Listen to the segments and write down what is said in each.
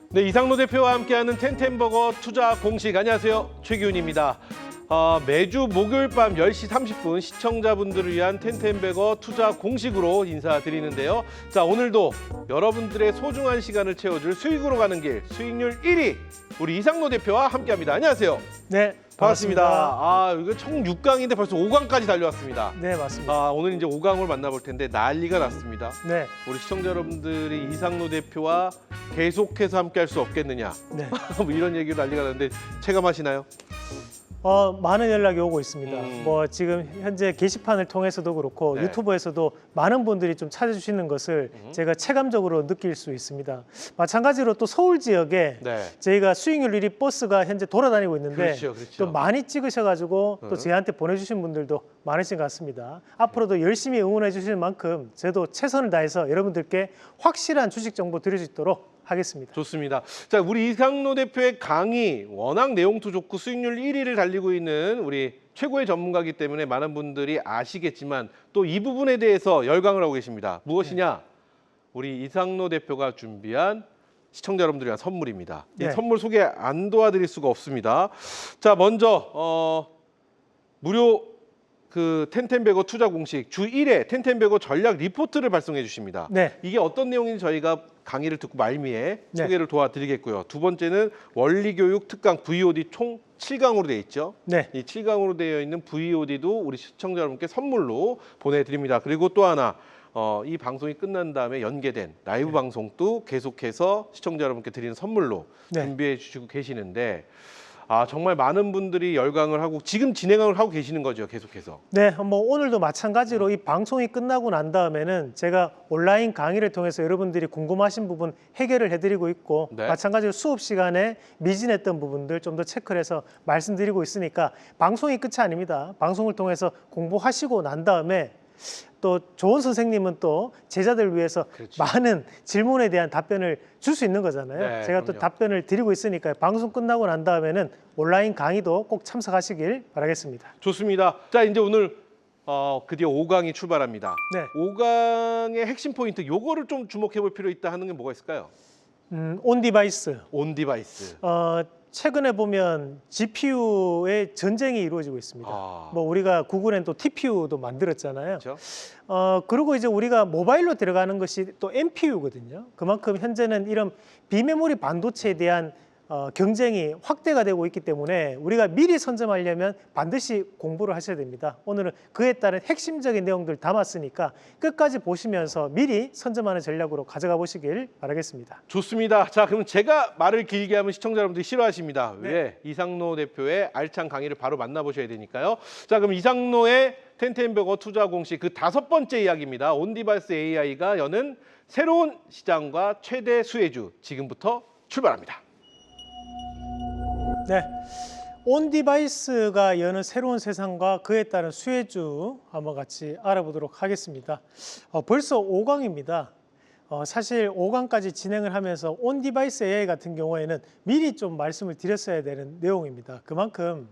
네, 이상로 대표와 함께하는 텐텐버거 투자 공식. 안녕하세요, 최기훈입니다. 매주 목요일 밤 10시 30분 시청자분들을 위한 텐텐버거 투자 공식으로 인사드리는데요. 자, 오늘도 여러분들의 소중한 시간을 채워줄 수익으로 가는 길, 수익률 1위 우리 이상로 대표와 함께합니다. 안녕하세요. 네, 반갑습니다. 이거 총 6강인데 벌써 5강까지 달려왔습니다. 네, 맞습니다. 오늘 이제 5강을 만나볼 텐데 난리가 났습니다. 네, 우리 시청자 여러분들이 이상로 대표와 계속해서 함께할 수 없겠느냐, 네. 뭐 이런 얘기로 난리가 났는데 체감하시나요? 많은 연락이 오고 있습니다. 뭐 지금 현재 게시판을 통해서도 그렇고 네. 유튜브에서도 많은 분들이 좀 찾아주시는 것을 제가 체감적으로 느낄 수 있습니다. 마찬가지로 또 서울 지역에 네. 저희가 수익률 1위 버스가 현재 돌아다니고 있는데 그렇죠. 또 많이 찍으셔가지고 또 저희한테 보내주신 분들도 많으신 것 같습니다. 앞으로도 열심히 응원해 주실 만큼 저도 최선을 다해서 여러분들께 확실한 주식 정보 드릴 수 있도록 하겠습니다. 좋습니다. 자, 우리 이상로 대표의 강의 워낙 내용도 좋고 수익률 1위를 달리고 있는 우리 최고의 전문가이기 때문에 많은 분들이 아시겠지만 또 이 부분에 대해서 열광을 하고 계십니다. 무엇이냐? 우리 이상로 대표가 준비한 시청자 여러분들을 위한 선물입니다. 이 네. 선물 소개 안 도와드릴 수가 없습니다. 자, 먼저 무료 텐텐버거 투자 공식 주 1회 텐텐버거 전략 리포트를 발송해 주십니다. 네. 이게 어떤 내용인지 저희가 강의를 듣고 말미에 네. 소개를 도와드리겠고요. 두 번째는 원리교육 특강 VOD 총 7강으로 되어 있죠. 네. 이 7강으로 되어 있는 VOD도 우리 시청자 여러분께 선물로 보내드립니다. 그리고 또 하나 이 방송이 끝난 다음에 연계된 라이브 방송도 계속해서 시청자 여러분께 드리는 선물로 네. 준비해 주시고 계시는데 정말 많은 분들이 열광을 하고 지금 진행을 하고 계시는 거죠, 계속해서. 네, 뭐 오늘도 마찬가지로 이 방송이 끝나고 난 다음에는 제가 온라인 강의를 통해서 여러분들이 궁금하신 부분 해결을 해드리고 있고 네. 마찬가지로 수업 시간에 미진했던 부분들 좀 더 체크를 해서 말씀드리고 있으니까 방송이 끝이 아닙니다. 방송을 통해서 공부하시고 난 다음에 또 좋은 선생님은 또 제자들을 위해서 그렇죠. 많은 질문에 대한 답변을 줄 수 있는 거잖아요. 네, 제가 그럼요. 또 답변을 드리고 있으니까 방송 끝나고 난 다음에는 온라인 강의도 꼭 참석하시길 바라겠습니다. 좋습니다. 자, 이제 오늘 드디어 5강이 출발합니다. 네. 5강의 핵심 포인트, 요거를 좀 주목해 볼 필요 있다 하는 게 뭐가 있을까요? 온 디바이스. 온 디바이스. 최근에 보면 GPU의 전쟁이 이루어지고 있습니다. 뭐 우리가 구글엔 또 TPU도 만들었잖아요. 그렇죠? 그리고 이제 우리가 모바일로 들어가는 것이 또 NPU거든요. 그만큼 현재는 이런 비메모리 반도체에 대한 경쟁이 확대가 되고 있기 때문에 우리가 미리 선점하려면 반드시 공부를 하셔야 됩니다. 오늘은 그에 따른 핵심적인 내용들 담았으니까 끝까지 보시면서 미리 선점하는 전략으로 가져가 보시길 바라겠습니다. 좋습니다. 자, 그럼 제가 말을 길게 하면 시청자 여러분들이 싫어하십니다. 네. 왜? 이상로 대표의 알찬 강의를 바로 만나보셔야 되니까요. 자, 그럼 이상로의 텐텐버거 투자 공식 그 5번째 이야기입니다. 온디바이스 AI가 여는 새로운 시장과 최대 수혜주, 지금부터 출발합니다. 네, 온 디바이스가 여는 새로운 세상과 그에 따른 수혜주 한번 같이 알아보도록 하겠습니다. 벌써 5강입니다. 사실 5강까지 진행을 하면서 온 디바이스 AI 같은 경우에는 미리 좀 말씀을 드렸어야 되는 내용입니다. 그만큼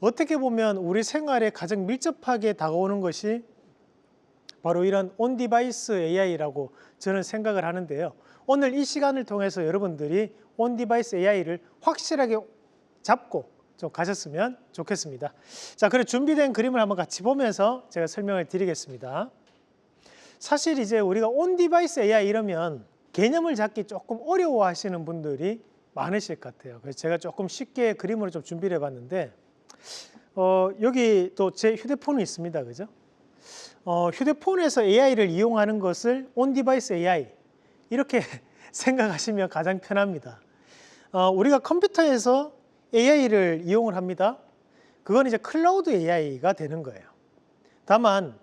어떻게 보면 우리 생활에 가장 밀접하게 다가오는 것이 바로 이런 온 디바이스 AI라고 저는 생각을 하는데요. 오늘 이 시간을 통해서 여러분들이 온 디바이스 AI를 확실하게 잡고 좀 가셨으면 좋겠습니다. 자, 그래 준비된 그림을 한번 같이 보면서 제가 설명을 드리겠습니다. 사실 이제 우리가 온 디바이스 AI 이러면 개념을 잡기 조금 어려워하시는 분들이 많으실 것 같아요. 그래서 제가 조금 쉽게 그림으로 좀 준비를 해봤는데 여기 또 제 휴대폰이 있습니다, 그죠? 휴대폰에서 AI를 이용하는 것을 온 디바이스 AI 이렇게 생각하시면 가장 편합니다. 우리가 컴퓨터에서 AI를 이용을 합니다. 그건 이제 클라우드 AI가 되는 거예요. 다만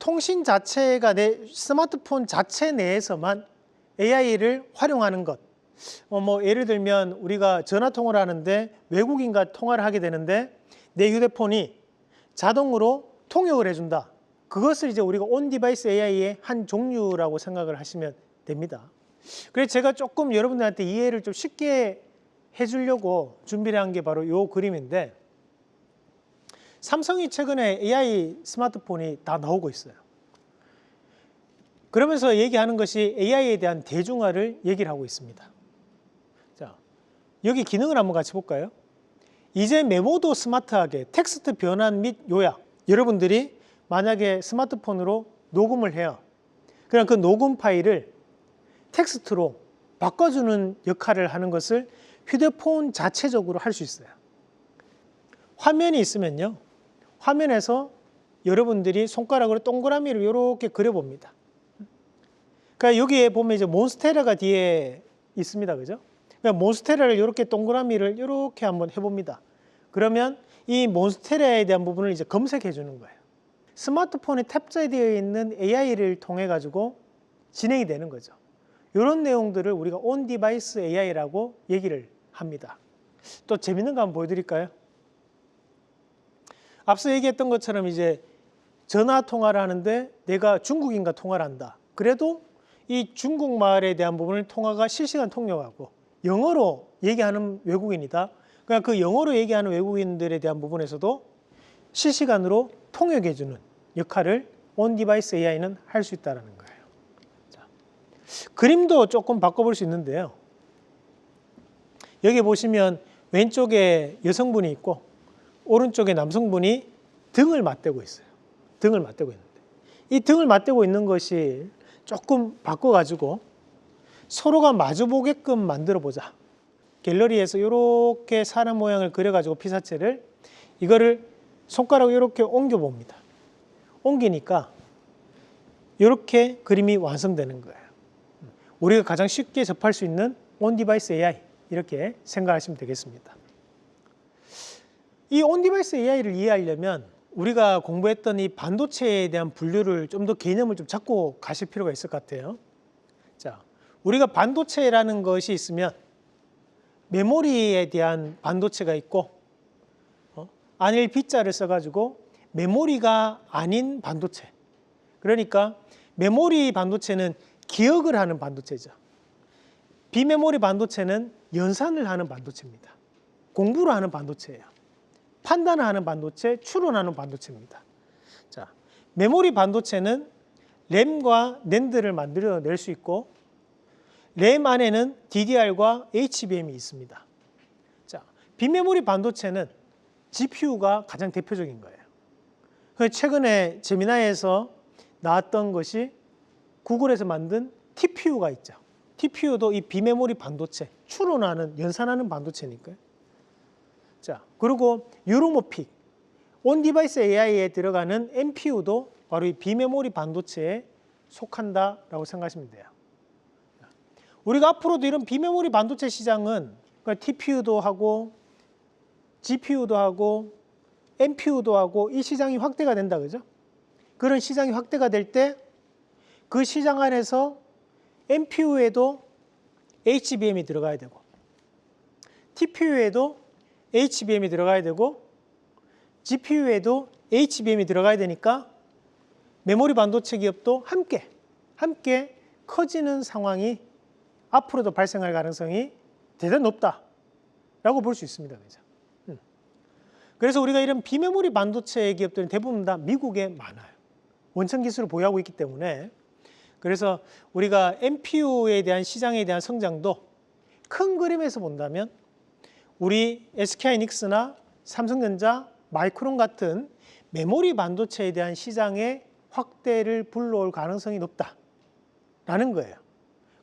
통신 자체가 내 스마트폰 자체 내에서만 AI를 활용하는 것. 뭐 예를 들면 우리가 전화 통화를 하는데 외국인과 통화를 하게 되는데 내 휴대폰이 자동으로 통역을 해준다. 그것을 이제 우리가 온 디바이스 AI의 한 종류라고 생각을 하시면 됩니다. 그래서 제가 조금 여러분들한테 이해를 좀 쉽게 해주려고 준비를 한 게 바로 이 그림인데 삼성이 최근에 AI 스마트폰이 다 나오고 있어요. 그러면서 얘기하는 것이 AI에 대한 대중화를 얘기를 하고 있습니다. 자, 여기 기능을 한번 같이 볼까요? 이제 메모도 스마트하게 텍스트 변환 및 요약. 여러분들이 만약에 스마트폰으로 녹음을 해요. 그럼 그 녹음 파일을 텍스트로 바꿔주는 역할을 하는 것을 휴대폰 자체적으로 할 수 있어요. 화면이 있으면요. 화면에서 여러분들이 손가락으로 동그라미를 이렇게 그려봅니다. 그러니까 여기에 보면 이제 몬스테라가 뒤에 있습니다. 그죠? 그러니까 몬스테라를 이렇게 동그라미를 이렇게 한번 해봅니다. 그러면 이 몬스테라에 대한 부분을 이제 검색해 주는 거예요. 스마트폰에 탑재되어 있는 AI를 통해 가지고 진행이 되는 거죠. 이런 내용들을 우리가 온 디바이스 AI라고 얘기를 합니다. 또 재밌는 거 한번 보여드릴까요? 앞서 얘기했던 것처럼 이제 전화 통화를 하는데 내가 중국인과 통화를 한다. 그래도 이 중국말에 대한 부분을 통화가 실시간 통역하고 영어로 얘기하는 외국인이다. 그러니까 그 영어로 얘기하는 외국인들에 대한 부분에서도 실시간으로 통역해주는 역할을 온 디바이스 AI는 할 수 있다는 거예요. 자, 그림도 조금 바꿔볼 수 있는데요. 여기 보시면 왼쪽에 여성분이 있고 오른쪽에 남성분이 등을 맞대고 있어요. 등을 맞대고 있는데 이 등을 맞대고 있는 것이 조금 바꿔가지고 서로가 마주보게끔 만들어 보자. 갤러리에서 이렇게 사람 모양을 그려가지고 피사체를 이거를 손가락으로 이렇게 옮겨 봅니다. 옮기니까 이렇게 그림이 완성되는 거예요. 우리가 가장 쉽게 접할 수 있는 온 디바이스 AI 이렇게 생각하시면 되겠습니다. 이 온 디바이스 AI를 이해하려면 우리가 공부했던 이 반도체에 대한 분류를 좀 더 개념을 좀 잡고 가실 필요가 있을 것 같아요. 자, 우리가 반도체라는 것이 있으면 메모리에 대한 반도체가 있고 안일 B자를 써가지고 메모리가 아닌 반도체. 그러니까 메모리 반도체는 기억을 하는 반도체죠. 비메모리 반도체는 연산을 하는 반도체입니다. 공부를 하는 반도체예요. 판단을 하는 반도체, 추론하는 반도체입니다. 자, 메모리 반도체는 램과 낸드를 만들어낼 수 있고 램 안에는 DDR과 HBM이 있습니다. 자, 비메모리 반도체는 GPU가 가장 대표적인 거예요. 최근에 제미나이에서 나왔던 것이 구글에서 만든 TPU가 있죠. TPU도 이 비메모리 반도체, 추론하는, 연산하는 반도체니까요. 자, 그리고 유로모픽, 온 디바이스 AI에 들어가는 NPU도 바로 이 비메모리 반도체에 속한다라고 생각하시면 돼요. 우리가 앞으로도 이런 비메모리 반도체 시장은 TPU도 하고 GPU도 하고 NPU도 하고 이 시장이 확대가 된다, 그죠? 그런 시장이 확대가 될 때 그 시장 안에서 NPU에도 HBM이 들어가야 되고 TPU에도 HBM이 들어가야 되고 GPU에도 HBM이 들어가야 되니까 메모리 반도체 기업도 함께 커지는 상황이 앞으로도 발생할 가능성이 대단히 높다라고 볼 수 있습니다. 그죠? 그래서 우리가 이런 비메모리 반도체 기업들은 대부분 다 미국에 많아요. 원천 기술을 보유하고 있기 때문에. 그래서 우리가 NPU에 대한 시장에 대한 성장도 큰 그림에서 본다면 우리 SK하이닉스나 삼성전자, 마이크론 같은 메모리 반도체에 대한 시장의 확대를 불러올 가능성이 높다라는 거예요.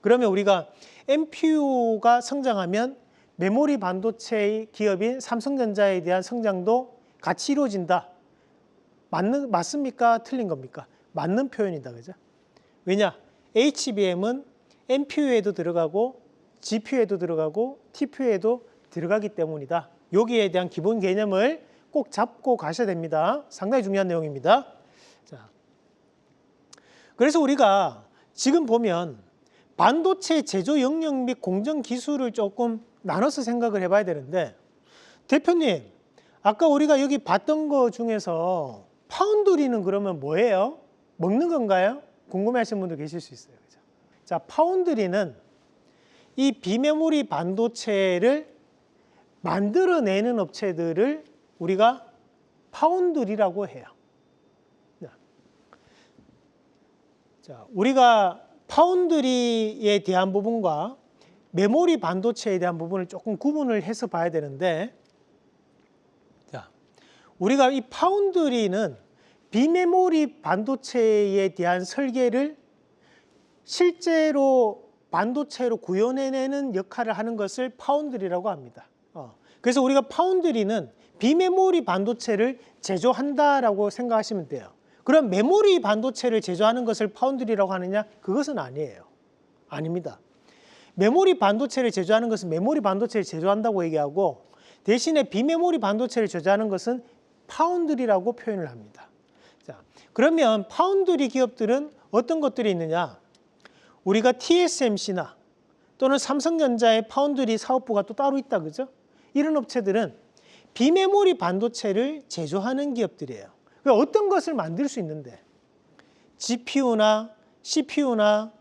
그러면 우리가 NPU가 성장하면 메모리 반도체 기업인 삼성전자에 대한 성장도 같이 이루어진다. 맞습니까? 틀린 겁니까? 맞는 표현이다. 그죠? 왜냐? HBM은 NPU에도 들어가고 GPU에도 들어가고 TPU에도 들어가기 때문이다. 여기에 대한 기본 개념을 꼭 잡고 가셔야 됩니다. 상당히 중요한 내용입니다. 자, 그래서 우리가 지금 보면 반도체 제조 영역 및 공정 기술을 조금 나눠서 생각을 해봐야 되는데 대표님, 아까 우리가 여기 봤던 거 중에서 파운드리는 그러면 뭐예요? 먹는 건가요? 궁금해하시는 분들 계실 수 있어요. 그죠? 자, 파운드리는 이 비메모리 반도체를 만들어내는 업체들을 우리가 파운드리라고 해요. 자, 우리가 파운드리에 대한 부분과 메모리 반도체에 대한 부분을 조금 구분을 해서 봐야 되는데, 자, 우리가 이 파운드리는 비메모리 반도체에 대한 설계를 실제로 반도체로 구현해내는 역할을 하는 것을 파운드리라고 합니다. 그래서 우리가 파운드리는 비메모리 반도체를 제조한다라고 생각하시면 돼요. 그럼 메모리 반도체를 제조하는 것을 파운드리라고 하느냐? 그것은 아니에요. 아닙니다. 메모리 반도체를 제조하는 것은 메모리 반도체를 제조한다고 얘기하고, 대신에 비메모리 반도체를 제조하는 것은 파운드리라고 표현을 합니다. 자, 그러면 파운드리 기업들은 어떤 것들이 있느냐? 우리가 TSMC나 또는 삼성전자의 파운드리 사업부가 또 따로 있다, 그죠? 이런 업체들은 비메모리 반도체를 제조하는 기업들이에요. 그러니까 어떤 것을 만들 수 있는데, GPU나 CPU나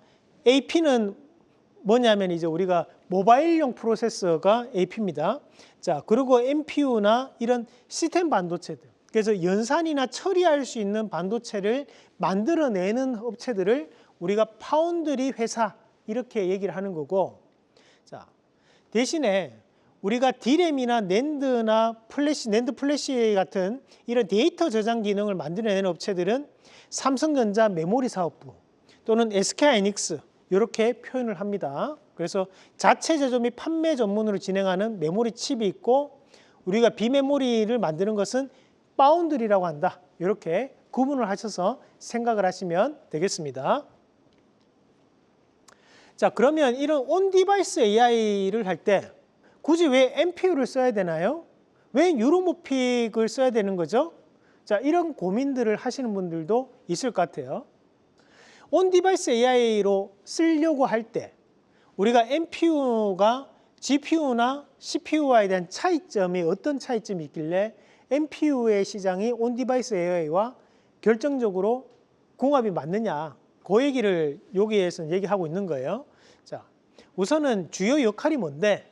AP는 뭐냐면 이제 우리가 모바일용 프로세서가 AP입니다. 자, 그리고 NPU나 이런 시스템 반도체들. 그래서 연산이나 처리할 수 있는 반도체를 만들어내는 업체들을 우리가 파운드리 회사 이렇게 얘기를 하는 거고, 자, 대신에 우리가 D램이나 낸드나 플래시, 낸드 플래시 같은 이런 데이터 저장 기능을 만들어내는 업체들은 삼성전자 메모리 사업부 또는 SK하이닉스 이렇게 표현을 합니다. 그래서 자체 제조 및 판매 전문으로 진행하는 메모리 칩이 있고, 우리가 비메모리를 만드는 것은 파운드리라고 한다. 이렇게 구분을 하셔서 생각을 하시면 되겠습니다. 자, 그러면 이런 온디바이스 AI를 할 때 굳이 왜 NPU를 써야 되나요? 왜 뉴로모픽을 써야 되는 거죠? 자, 이런 고민들을 하시는 분들도 있을 것 같아요. 온디바이스 AI로 쓰려고 할 때 우리가 NPU가 GPU나 CPU와에 대한 차이점이 어떤 차이점이 있길래 NPU의 시장이 온디바이스 AI와 결정적으로 궁합이 맞느냐, 그 얘기를 여기에서 얘기하고 있는 거예요. 자, 우선은 주요 역할이 뭔데,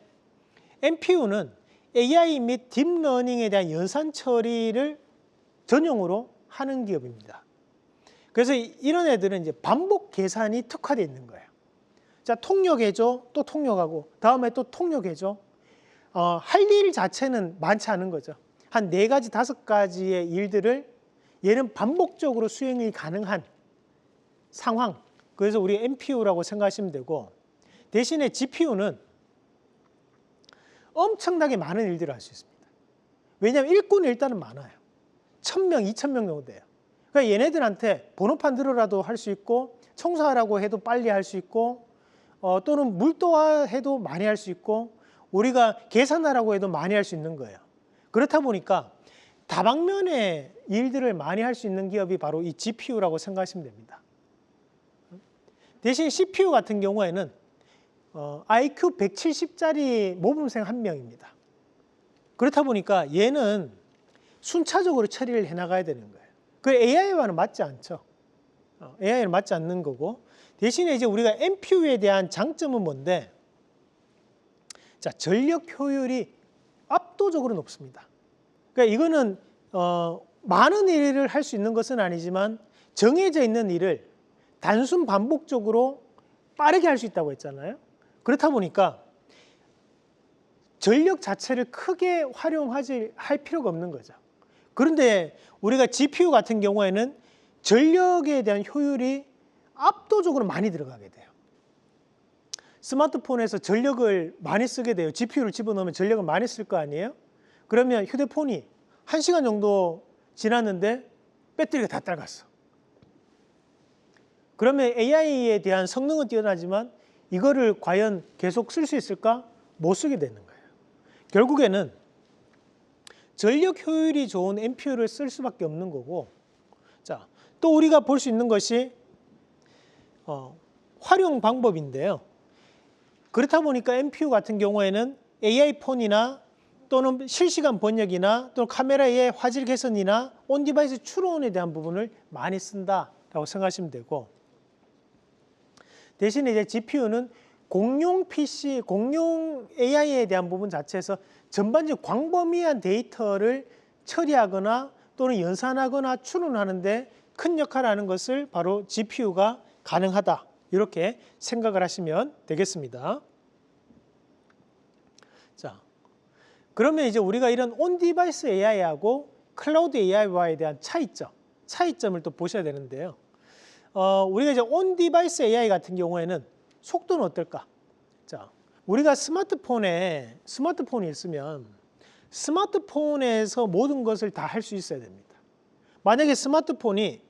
NPU는 AI 및 딥러닝에 대한 연산 처리를 전용으로 하는 기업입니다. 그래서 이런 애들은 이제 반복 계산이 특화되어 있는 거예요. 자, 통역해줘, 또 통역하고, 다음에 또 통역해줘. 할 일 자체는 많지 않은 거죠. 한 4가지, 5가지의 일들을 얘는 반복적으로 수행이 가능한 상황. 그래서 우리 NPU라고 생각하시면 되고, 대신에 GPU는 엄청나게 많은 일들을 할 수 있습니다. 왜냐하면 일꾼이 일단은 많아요. 1000명, 2000명 정도 돼요. 그러니까 얘네들한테 번호판 들으라도 할 수 있고, 청소하라고 해도 빨리 할 수 있고, 또는 물도화 해도 많이 할 수 있고, 우리가 계산하라고 해도 많이 할 수 있는 거예요. 그렇다 보니까 다방면의 일들을 많이 할 수 있는 기업이 바로 이 GPU라고 생각하시면 됩니다. 대신 CPU 같은 경우에는 IQ 170짜리 모범생 1명입니다. 그렇다 보니까 얘는 순차적으로 처리를 해나가야 되는 거예요. 그 AI와는 맞지 않죠. AI는 맞지 않는 거고, 대신에 이제 우리가 NPU에 대한 장점은 뭔데, 자, 전력 효율이 압도적으로 높습니다. 그러니까 이거는 많은 일을 할 수 있는 것은 아니지만 정해져 있는 일을 단순 반복적으로 빠르게 할 수 있다고 했잖아요. 그렇다 보니까 전력 자체를 크게 활용하지 할 필요가 없는 거죠. 그런데 우리가 GPU 같은 경우에는 전력에 대한 효율이 압도적으로 많이 들어가게 돼요. 스마트폰에서 전력을 많이 쓰게 돼요. GPU를 집어넣으면 전력을 많이 쓸 거 아니에요? 그러면 휴대폰이 1시간 정도 지났는데 배터리가 다 닳았어. 그러면 AI에 대한 성능은 뛰어나지만 이거를 과연 계속 쓸 수 있을까? 못 쓰게 되는 거예요. 결국에는 전력 효율이 좋은 NPU를 쓸 수밖에 없는 거고, 자, 또 우리가 볼 수 있는 것이 활용 방법인데요. 그렇다 보니까 NPU 같은 경우에는 AI 폰이나 또는 실시간 번역이나 또는 카메라의 화질 개선이나 온디바이스 추론에 대한 부분을 많이 쓴다라고 생각하시면 되고, 대신에 이제 GPU는 공용 PC, 공용 AI에 대한 부분 자체에서 전반적인 광범위한 데이터를 처리하거나 또는 연산하거나 추론하는데 큰 역할을 하는 것을 바로 GPU가 가능하다, 이렇게 생각을 하시면 되겠습니다. 자, 그러면 이제 우리가 이런 온 디바이스 AI하고 클라우드 AI와에 대한 차이점을 또 보셔야 되는데요. 우리가 이제 온 디바이스 AI 같은 경우에는 속도는 어떨까? 자, 우리가 스마트폰이 있으면 스마트폰에서 모든 것을 다 할 수 있어야 됩니다. 만약에 스마트폰이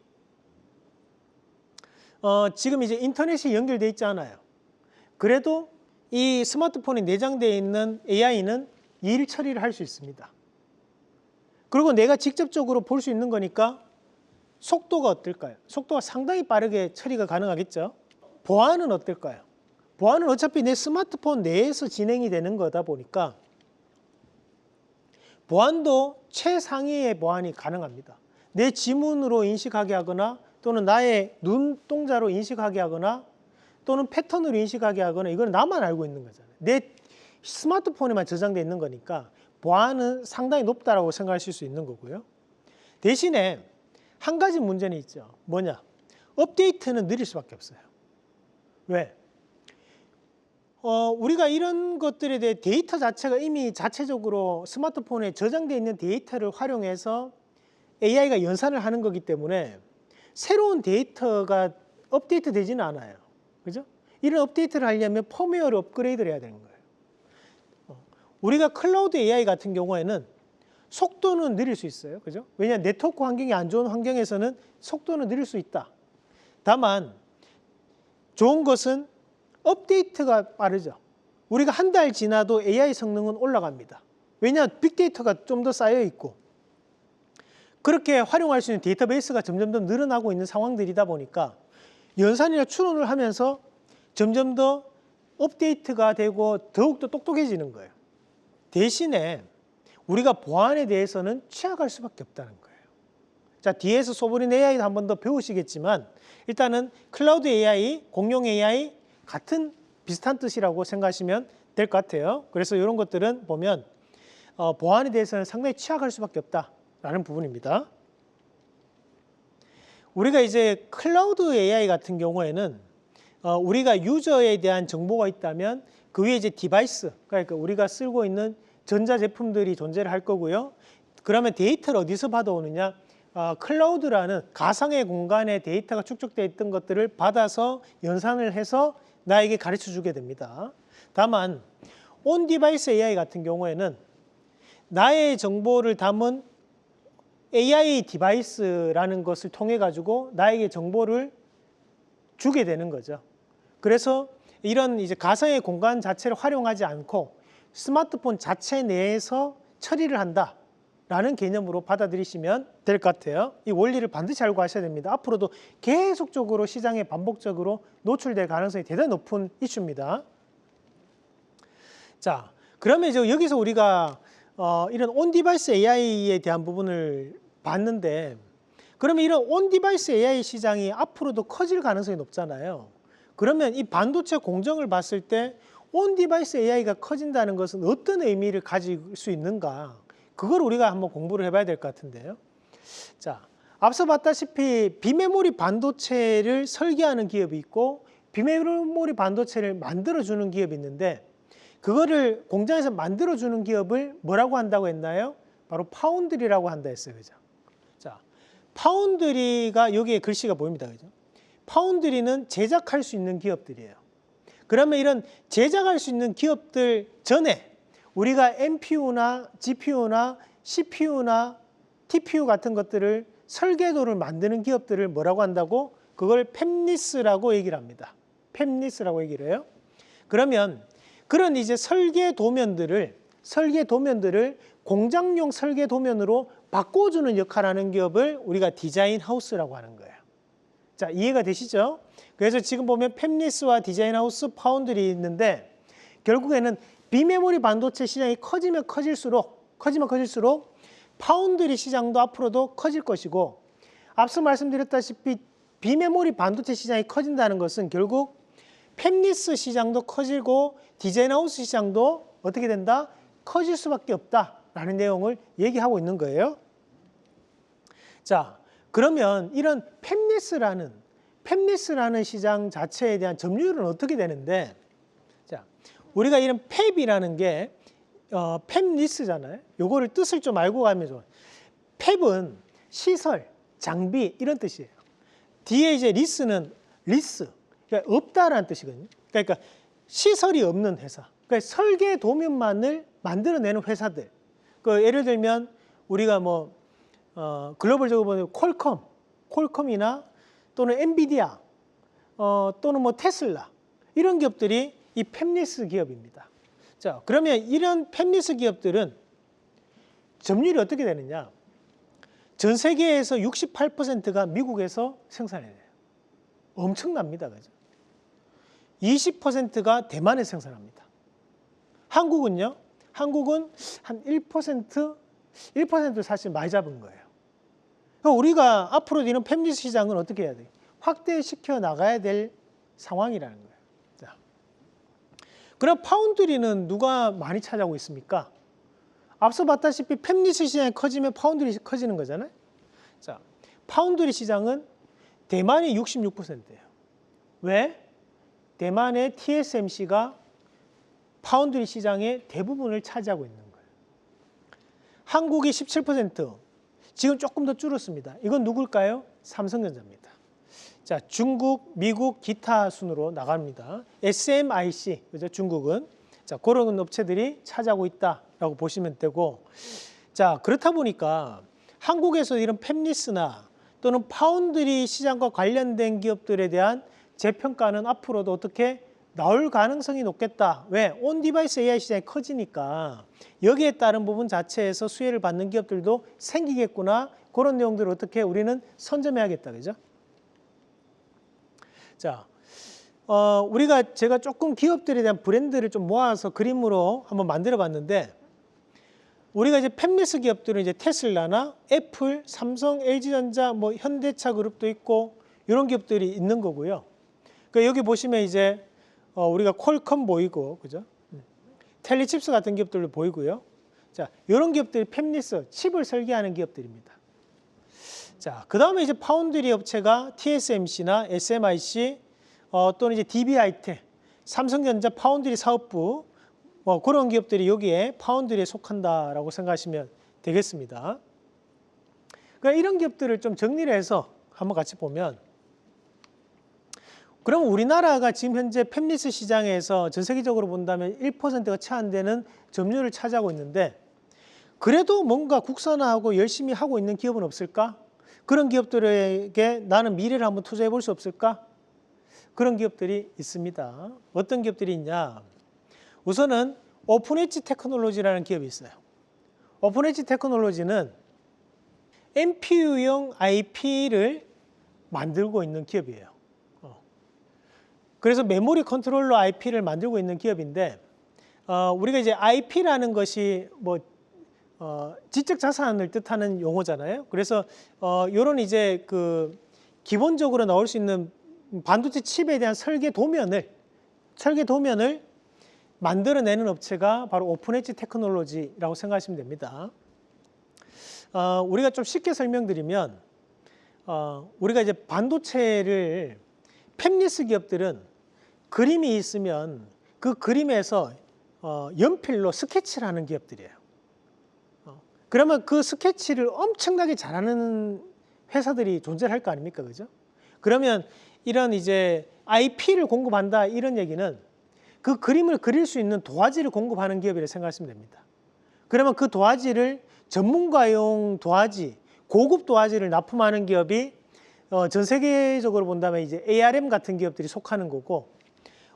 지금 이제 인터넷이 연결돼 있지 않아요. 그래도 이 스마트폰에 내장되어 있는 AI는 일 처리를 할 수 있습니다. 그리고 내가 직접적으로 볼 수 있는 거니까 속도가 어떨까요? 속도가 상당히 빠르게 처리가 가능하겠죠. 보안은 어떨까요? 보안은 어차피 내 스마트폰 내에서 진행이 되는 거다 보니까 보안도 최상위의 보안이 가능합니다. 내 지문으로 인식하게 하거나 또는 나의 눈동자로 인식하게 하거나 또는 패턴으로 인식하게 하거나 이건 나만 알고 있는 거잖아요. 내 스마트폰에만 저장되어 있는 거니까 보안은 상당히 높다라고 생각하실 수 있는 거고요. 대신에 한 가지 문제는 있죠. 뭐냐? 업데이트는 느릴 수밖에 없어요. 왜? 우리가 이런 것들에 대해 데이터 자체가 이미 자체적으로 스마트폰에 저장되어 있는 데이터를 활용해서 AI가 연산을 하는 거기 때문에 새로운 데이터가 업데이트 되지는 않아요. 그죠? 이런 업데이트를 하려면 펌웨어를 업그레이드를 해야 되는 거예요. 우리가 클라우드 AI 같은 경우에는 속도는 느릴 수 있어요. 그죠? 왜냐하면 네트워크 환경이 안 좋은 환경에서는 속도는 느릴 수 있다. 다만 좋은 것은 업데이트가 빠르죠. 우리가 한 달 지나도 AI 성능은 올라갑니다. 왜냐하면 빅데이터가 좀 더 쌓여 있고 그렇게 활용할 수 있는 데이터베이스가 점점 더 늘어나고 있는 상황들이다 보니까 연산이나 추론을 하면서 점점 더 업데이트가 되고 더욱더 똑똑해지는 거예요. 대신에 우리가 보안에 대해서는 취약할 수밖에 없다는 거예요. 자, 뒤에서 소브린 AI도 한 번 더 배우시겠지만 일단은 클라우드 AI, 공용 AI 같은 비슷한 뜻이라고 생각하시면 될 것 같아요. 그래서 이런 것들은 보면 보안에 대해서는 상당히 취약할 수밖에 없다라는 부분입니다. 우리가 이제 클라우드 AI 같은 경우에는 우리가 유저에 대한 정보가 있다면 그 위에 이제 디바이스, 그러니까 우리가 쓰고 있는 전자제품들이 존재를 할 거고요. 그러면 데이터를 어디서 받아오느냐? 클라우드라는 가상의 공간에 데이터가 축적되어 있던 것들을 받아서 연산을 해서 나에게 가르쳐 주게 됩니다. 다만 온 디바이스 AI 같은 경우에는 나의 정보를 담은 AI 디바이스라는 것을 통해 가지고 나에게 정보를 주게 되는 거죠. 그래서 이런 이제 가상의 공간 자체를 활용하지 않고 스마트폰 자체 내에서 처리를 한다라는 개념으로 받아들이시면 될 것 같아요. 이 원리를 반드시 알고 하셔야 됩니다. 앞으로도 계속적으로 시장에 반복적으로 노출될 가능성이 대단히 높은 이슈입니다. 자, 그러면 이제 여기서 우리가 이런 온 디바이스 AI에 대한 부분을 봤는데 그러면 이런 온 디바이스 AI 시장이 앞으로도 커질 가능성이 높잖아요. 그러면 이 반도체 공정을 봤을 때 온 디바이스 AI가 커진다는 것은 어떤 의미를 가질 수 있는가? 그걸 우리가 한번 공부를 해봐야 될 것 같은데요. 자, 앞서 봤다시피 비메모리 반도체를 설계하는 기업이 있고 비메모리 반도체를 만들어주는 기업이 있는데 그거를 공장에서 만들어주는 기업을 뭐라고 한다고 했나요? 바로 파운드리라고 한다 했어요. 그죠? 자, 파운드리가 여기에 글씨가 보입니다. 그죠? 파운드리는 제작할 수 있는 기업들이에요. 그러면 이런 제작할 수 있는 기업들 전에 우리가 NPU나 GPU나 CPU나 TPU 같은 것들을 설계도를 만드는 기업들을 뭐라고 한다고? 그걸 팹리스라고 얘기를 합니다. 팹리스라고 얘기를 해요. 그러면 그런 이제 설계 도면들을 공장용 설계 도면으로 바꿔주는 역할을 하는 기업을 우리가 디자인 하우스라고 하는 거예요. 자, 이해가 되시죠? 그래서 지금 보면 팹리스와 디자인 하우스, 파운드리 있는데 결국에는 비메모리 반도체 시장이 커지면 커질수록 파운드리 시장도 앞으로도 커질 것이고 앞서 말씀드렸다시피 비메모리 반도체 시장이 커진다는 것은 결국 팹리스 시장도 커지고 디자인 하우스 시장도 어떻게 된다? 커질 수밖에 없다라는 내용을 얘기하고 있는 거예요. 자, 그러면 이런 팹리스라는 시장 자체에 대한 점유율은 어떻게 되는데 자, 우리가 이런 팹이라는 게 펩리스잖아요. 요거를 뜻을 좀 알고 가면 좋아요. 펩은 시설, 장비 이런 뜻이에요. 뒤에 이제 리스는 리스, 그러니까 없다라는 뜻이거든요. 그러니까 시설이 없는 회사. 그러니까 설계 도면만을 만들어내는 회사들. 그 예를 들면 우리가 뭐 글로벌적으로 보면 콜컴이나 또는 엔비디아, 또는 뭐 테슬라 이런 기업들이 이 펩리스 기업입니다. 자, 그러면 이런 펩리스 기업들은 점유율이 어떻게 되느냐? 전 세계에서 68%가 미국에서 생산해내요. 엄청납니다, 그죠? 20%가 대만에 생산합니다. 한국은요? 한국은 한 1%를 사실 많이 잡은 거예요. 그러니까 우리가 앞으로 이런 펩리스 시장은 어떻게 해야 돼요? 확대시켜 나가야 될 상황이라는 거예요. 자, 그럼 파운드리는 누가 많이 차지하고 있습니까? 앞서 봤다시피 펩리스 시장이 커지면 파운드리 커지는 거잖아요. 자, 파운드리 시장은 대만이 66%예요. 왜? 대만의 TSMC가 파운드리 시장의 대부분을 차지하고 있는 거예요. 한국이 17%, 지금 조금 더 줄었습니다. 이건 누굴까요? 삼성전자입니다. 자, 중국, 미국, 기타 순으로 나갑니다. SMIC, 그죠? 중국은. 자, 그런 업체들이 차지하고 있다라고 보시면 되고, 자, 그렇다 보니까 한국에서 이런 펩리스나 또는 파운드리 시장과 관련된 기업들에 대한 재평가는 앞으로도 어떻게 나올 가능성이 높겠다. 왜? 온디바이스 AI 시장이 커지니까 여기에 따른 부분 자체에서 수혜를 받는 기업들도 생기겠구나. 그런 내용들을 어떻게 우리는 선점해야겠다. 그죠? 자, 제가 조금 기업들에 대한 브랜드를 좀 모아서 그림으로 한번 만들어 봤는데, 우리가 이제 펩리스 기업들은 이제 테슬라나 애플, 삼성, LG전자, 뭐 현대차 그룹도 있고 이런 기업들이 있는 거고요. 그러니까 여기 보시면 이제 우리가 퀄컴 보이고, 그죠? 텔리칩스 같은 기업들도 보이고요. 자, 이런 기업들이 펩리스 칩을 설계하는 기업들입니다. 자, 그 다음에 이제 파운드리 업체가 TSMC나 SMIC, 또는 이제 DB하이텍, 삼성전자 파운드리 사업부, 뭐 그런 기업들이 여기에 파운드리에 속한다라고 생각하시면 되겠습니다. 그러니까 이런 기업들을 좀 정리를 해서 한번 같이 보면, 그럼 우리나라가 지금 현재 펩리스 시장에서 전 세계적으로 본다면 1%가 채 안 되는 점유율을 차지하고 있는데, 그래도 뭔가 국산화하고 열심히 하고 있는 기업은 없을까? 그런 기업들에게 나는 미래를 한번 투자해 볼 수 없을까? 그런 기업들이 있습니다. 어떤 기업들이 있냐? 우선은 오픈엣지 테크놀로지라는 기업이 있어요. 오픈엣지 테크놀로지는 NPU용 IP를 만들고 있는 기업이에요. 그래서 메모리 컨트롤러 IP를 만들고 있는 기업인데, 우리가 이제 IP라는 것이 뭐 지적 자산을 뜻하는 용어잖아요. 그래서 이런 이제 그 기본적으로 나올 수 있는 반도체 칩에 대한 설계 도면을 만들어내는 업체가 바로 오픈엣지 테크놀로지라고 생각하시면 됩니다. 우리가 좀 쉽게 설명드리면, 우리가 이제 반도체를 펩리스 기업들은 그림이 있으면 그 그림에서 연필로 스케치를 하는 기업들이에요. 그러면 그 스케치를 엄청나게 잘하는 회사들이 존재할 거 아닙니까? 그죠? 그러면 이런 이제 IP를 공급한다 이런 얘기는 그 그림을 그릴 수 있는 도화지를 공급하는 기업이라고 생각하시면 됩니다. 그러면 그 도화지를 전문가용 도화지, 고급 도화지를 납품하는 기업이 전 세계적으로 본다면 이제 ARM 같은 기업들이 속하는 거고,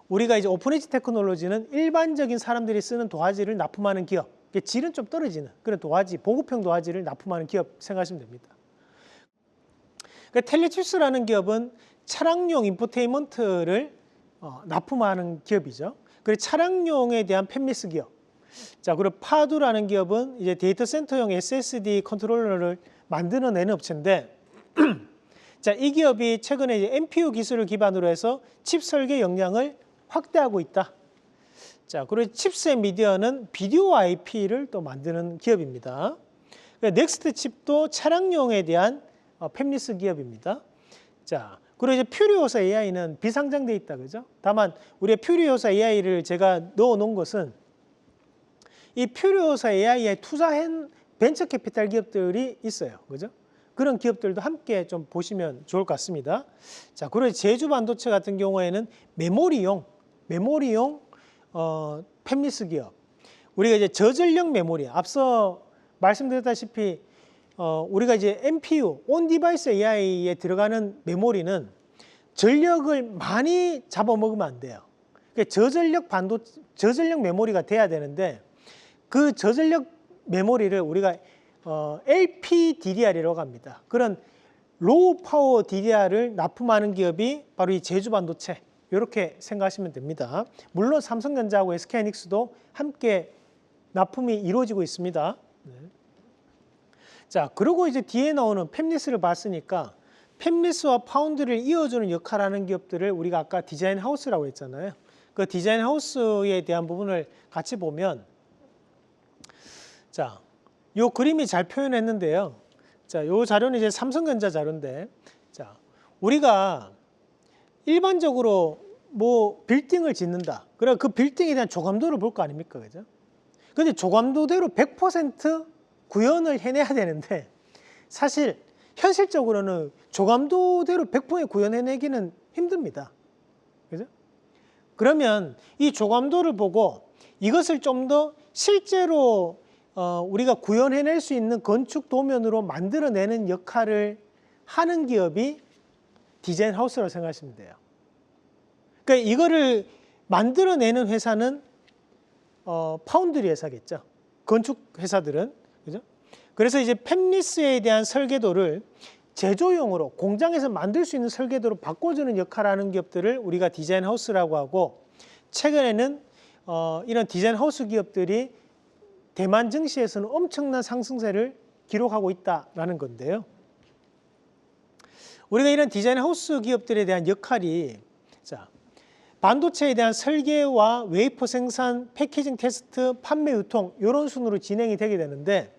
우리가 이제 오픈엣지 테크놀로지는 일반적인 사람들이 쓰는 도화지를 납품하는 기업, 질은 좀 떨어지는 그런 도화지, 보급형 도화지를 납품하는 기업 생각하시면 됩니다. 그러니까 텔리칩스라는 기업은 차량용 인포테인먼트를 납품하는 기업이죠. 그리고 차량용에 대한 펩리스 기업. 자, 그리고 파두라는 기업은 이제 데이터 센터용 SSD 컨트롤러를 만들어내는 업체인데, 자, 이 기업이 최근에 이제 NPU 기술을 기반으로 해서 칩 설계 역량을 확대하고 있다. 자, 그리고 칩셋 미디어는 비디오 IP를 또 만드는 기업입니다. 그러니까 넥스트 칩도 차량용에 대한 펩리스 기업입니다. 자, 그리고 이제 퓨리오사 AI는 비상장돼 있다, 그죠? 다만 우리의 퓨리오사 AI를 제가 넣어 놓은 것은 이 퓨리오사 AI에 투자한 벤처 캐피탈 기업들이 있어요. 그죠? 그런 기업들도 함께 좀 보시면 좋을 것 같습니다. 자, 그리고 제주 반도체 같은 경우에는 메모리용 팹리스 기업. 우리가 이제 저전력 메모리, 앞서 말씀드렸다시피 우리가 이제 NPU, 온 디바이스 AI에 들어가는 메모리는 전력을 많이 잡아먹으면 안 돼요. 그러니까 저전력 메모리가 돼야 되는데 그 저전력 메모리를 우리가 LPDDR이라고 합니다. 그런 로우 파워 DDR을 납품하는 기업이 바로 이 제주 반도체, 이렇게 생각하시면 됩니다. 물론 삼성전자하고 SK하이닉스도 함께 납품이 이루어지고 있습니다. 네. 자, 그리고 이제 뒤에 나오는 팹리스를 봤으니까 팹리스와 파운드리를 이어주는 역할을 하는 기업들을 우리가 아까 디자인 하우스라고 했잖아요. 그 디자인 하우스에 대한 부분을 같이 보면, 자, 요 그림이 잘 표현했는데요. 자, 요 자료는 이제 삼성전자 자료인데, 자, 우리가 일반적으로 뭐 빌딩을 짓는다. 그래 그 빌딩에 대한 조감도를 볼 거 아닙니까, 그죠? 근데 조감도대로 100% 구현을 해내야 되는데 사실 현실적으로는 조감도대로 100% 구현해내기는 힘듭니다. 그죠? 그러면 이 조감도를 보고 이것을 좀 더 실제로 우리가 구현해낼 수 있는 건축 도면으로 만들어내는 역할을 하는 기업이 디자인 하우스라고 생각하시면 돼요. 그러니까 이거를 만들어내는 회사는 파운드리 회사겠죠. 건축 회사들은. 그죠? 그래서 이제 팹리스에 대한 설계도를 제조용으로 공장에서 만들 수 있는 설계도로 바꿔주는 역할을 하는 기업들을 우리가 디자인 하우스라고 하고, 최근에는 이런 디자인 하우스 기업들이 대만 증시에서는 엄청난 상승세를 기록하고 있다라는 건데요. 우리가 이런 디자인 하우스 기업들에 대한 역할이, 자, 반도체에 대한 설계와 웨이퍼 생산, 패키징 테스트, 판매, 유통 이런 순으로 진행이 되게 되는데,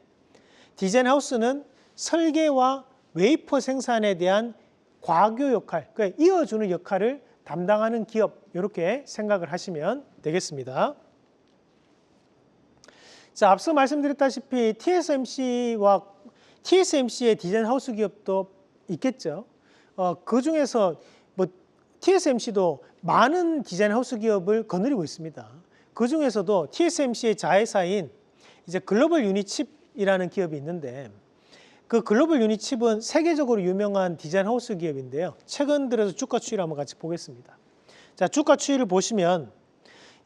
디자인 하우스는 설계와 웨이퍼 생산에 대한 과교 역할, 그러니까 이어주는 역할을 담당하는 기업, 이렇게 생각을 하시면 되겠습니다. 자, 앞서 말씀드렸다시피 TSMC의 디자인 하우스 기업도 있겠죠. 그 중에서 뭐 TSMC도 많은 디자인 하우스 기업을 거느리고 있습니다. 그 중에서도 TSMC의 자회사인 이제 글로벌 유니칩이라는 기업이 있는데, 그 글로벌 유니칩은 세계적으로 유명한 디자인 하우스 기업인데요. 최근 들어서 주가 추이를 한번 같이 보겠습니다. 자, 주가 추이를 보시면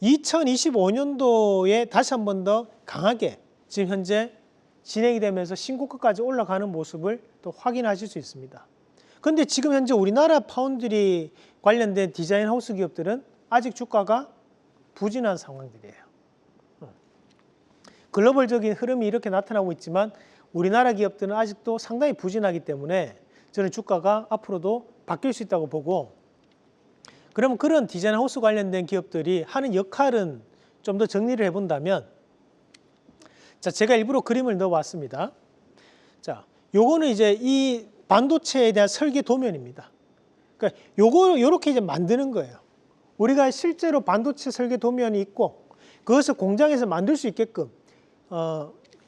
2025년도에 다시 한 번 더 강하게 지금 현재 진행이 되면서 신고가까지 올라가는 모습을 또 확인하실 수 있습니다. 그런데 지금 현재 우리나라 파운드리 관련된 디자인 하우스 기업들은 아직 주가가 부진한 상황들이에요. 글로벌적인 흐름이 이렇게 나타나고 있지만 우리나라 기업들은 아직도 상당히 부진하기 때문에 저는 주가가 앞으로도 바뀔 수 있다고 보고, 그러면 그런 디자인 하우스 관련된 기업들이 하는 역할은 좀 더 정리를 해본다면, 자, 제가 일부러 그림을 넣어봤습니다. 자, 요거는 이제 이 반도체에 대한 설계 도면입니다. 그러니까 요렇게 이제 만드는 거예요. 우리가 실제로 반도체 설계 도면이 있고 그것을 공장에서 만들 수 있게끔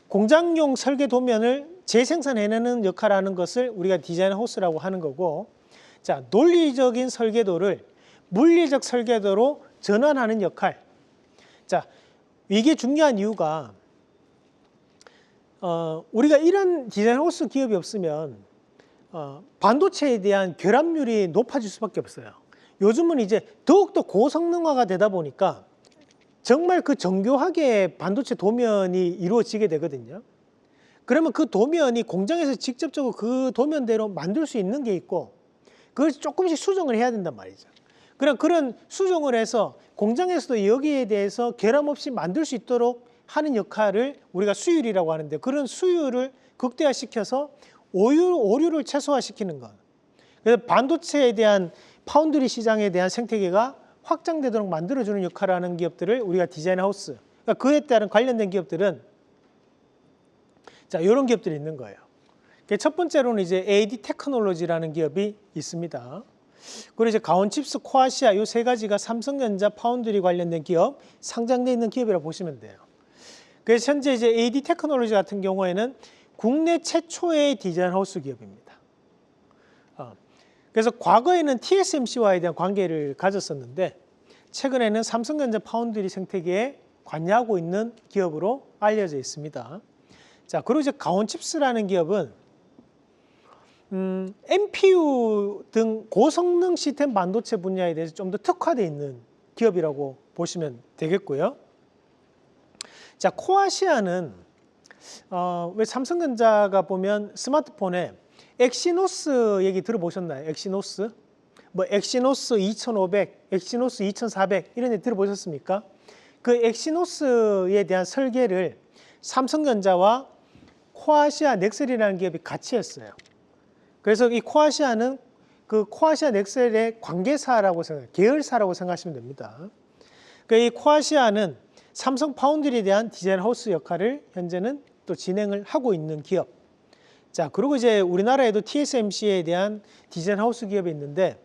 공장용 설계 도면을 재생산해내는 역할을 하는 것을 우리가 디자인 하우스라고 하는 거고, 자, 논리적인 설계도를 물리적 설계도로 전환하는 역할. 자, 이게 중요한 이유가 우리가 이런 디자인 하우스 기업이 없으면 반도체에 대한 결합률이 높아질 수밖에 없어요. 요즘은 이제 더욱더 고성능화가 되다 보니까 정말 그 정교하게 반도체 도면이 이루어지게 되거든요. 그러면 그 도면이 공장에서 직접적으로 그 도면대로 만들 수 있는 게 있고, 그걸 조금씩 수정을 해야 된단 말이죠. 그런 수정을 해서 공장에서도 여기에 대해서 결함 없이 만들 수 있도록 하는 역할을 우리가 수율이라고 하는데, 그런 수율을 극대화시켜서 오류를 최소화시키는 것. 그래서 반도체에 대한 파운드리 시장에 대한 생태계가 확장되도록 만들어주는 역할을 하는 기업들을 우리가 디자인 하우스, 그러니까 그에 따른 관련된 기업들은, 자, 이런 기업들이 있는 거예요. 첫 번째로는 이제 AD 테크놀로지라는 기업이 있습니다. 그리고 이제 가온칩스, 코아시아 이 세 가지가 삼성전자 파운드리 관련된 기업, 상장되어 있는 기업이라고 보시면 돼요. 그래서 현재 이제 AD 테크놀로지 같은 경우에는 국내 최초의 디자인 하우스 기업입니다. 그래서 과거에는 TSMC와에 대한 관계를 가졌었는데 최근에는 삼성전자 파운드리 생태계에 관여하고 있는 기업으로 알려져 있습니다. 자, 그리고 이제 가온칩스라는 기업은 MPU 등 고성능 시스템 반도체 분야에 대해서 좀 더 특화되어 있는 기업이라고 보시면 되겠고요. 자, 코아시아는 왜 삼성전자가 보면 스마트폰에 엑시노스 얘기 들어보셨나요? 엑시노스? 뭐 엑시노스 2500, 엑시노스 2400 이런 데 들어보셨습니까? 그 엑시노스에 대한 설계를 삼성전자와 코아시아 넥셀이라는 기업이 같이 했어요. 그래서 이 코아시아는 그 코아시아 넥셀의 관계사라고 계열사라고 생각하시면 됩니다. 이 코아시아는 삼성 파운드리에 대한 디자인 하우스 역할을 현재는 또 진행을 하고 있는 기업. 자, 그리고 이제 우리나라에도 TSMC에 대한 디자인 하우스 기업이 있는데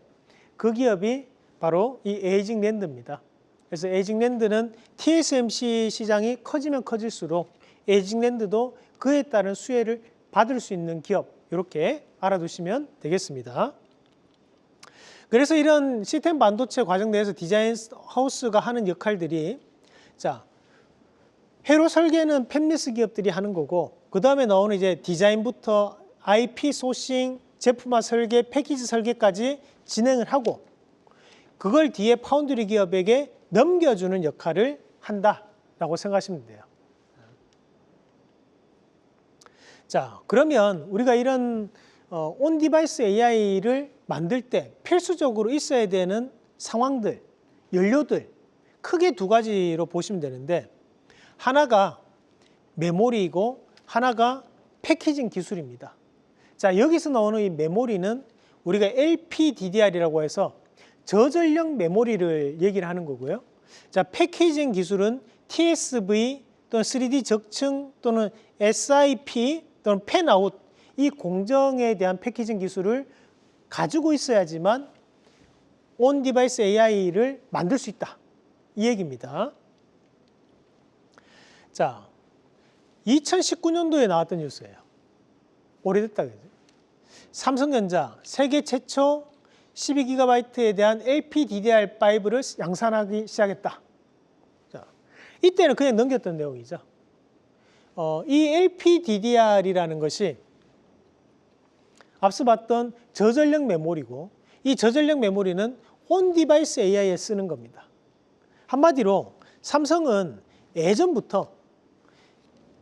그 기업이 바로 이 에이징랜드입니다. 그래서 에이징랜드는 TSMC 시장이 커지면 커질수록 에이징랜드도 그에 따른 수혜를 받을 수 있는 기업, 이렇게 알아두시면 되겠습니다. 그래서 이런 시스템 반도체 과정 내에서 디자인 하우스가 하는 역할들이, 자, 회로 설계는 팹리스 기업들이 하는 거고, 그 다음에 나오는 이제 디자인부터 IP 소싱, 제품화 설계, 패키지 설계까지 진행을 하고, 그걸 뒤에 파운드리 기업에게 넘겨주는 역할을 한다라고 생각하시면 돼요. 자, 그러면 우리가 이런 온 디바이스 AI를 만들 때 필수적으로 있어야 되는 상황들, 연료들 크게 두 가지로 보시면 되는데, 하나가 메모리이고 하나가 패키징 기술입니다. 자, 여기서 나오는 이 메모리는 우리가 LPDDR이라고 해서 저전력 메모리를 얘기를 하는 거고요. 자, 패키징 기술은 TSV 또는 3D 적층 또는 SIP 또는 팬아웃, 이 공정에 대한 패키징 기술을 가지고 있어야지만 온 디바이스 AI를 만들 수 있다, 이 얘기입니다. 자, 2019년도에 나왔던 뉴스예요. 오래됐다 그죠? 삼성전자 세계 최초 12GB에 대한 LPDDR5를 양산하기 시작했다. 자, 이때는 그냥 넘겼던 내용이죠. 이 LPDDR이라는 것이 앞서 봤던 저전력 메모리고, 이 저전력 메모리는 온 디바이스 AI에 쓰는 겁니다. 한마디로 삼성은 예전부터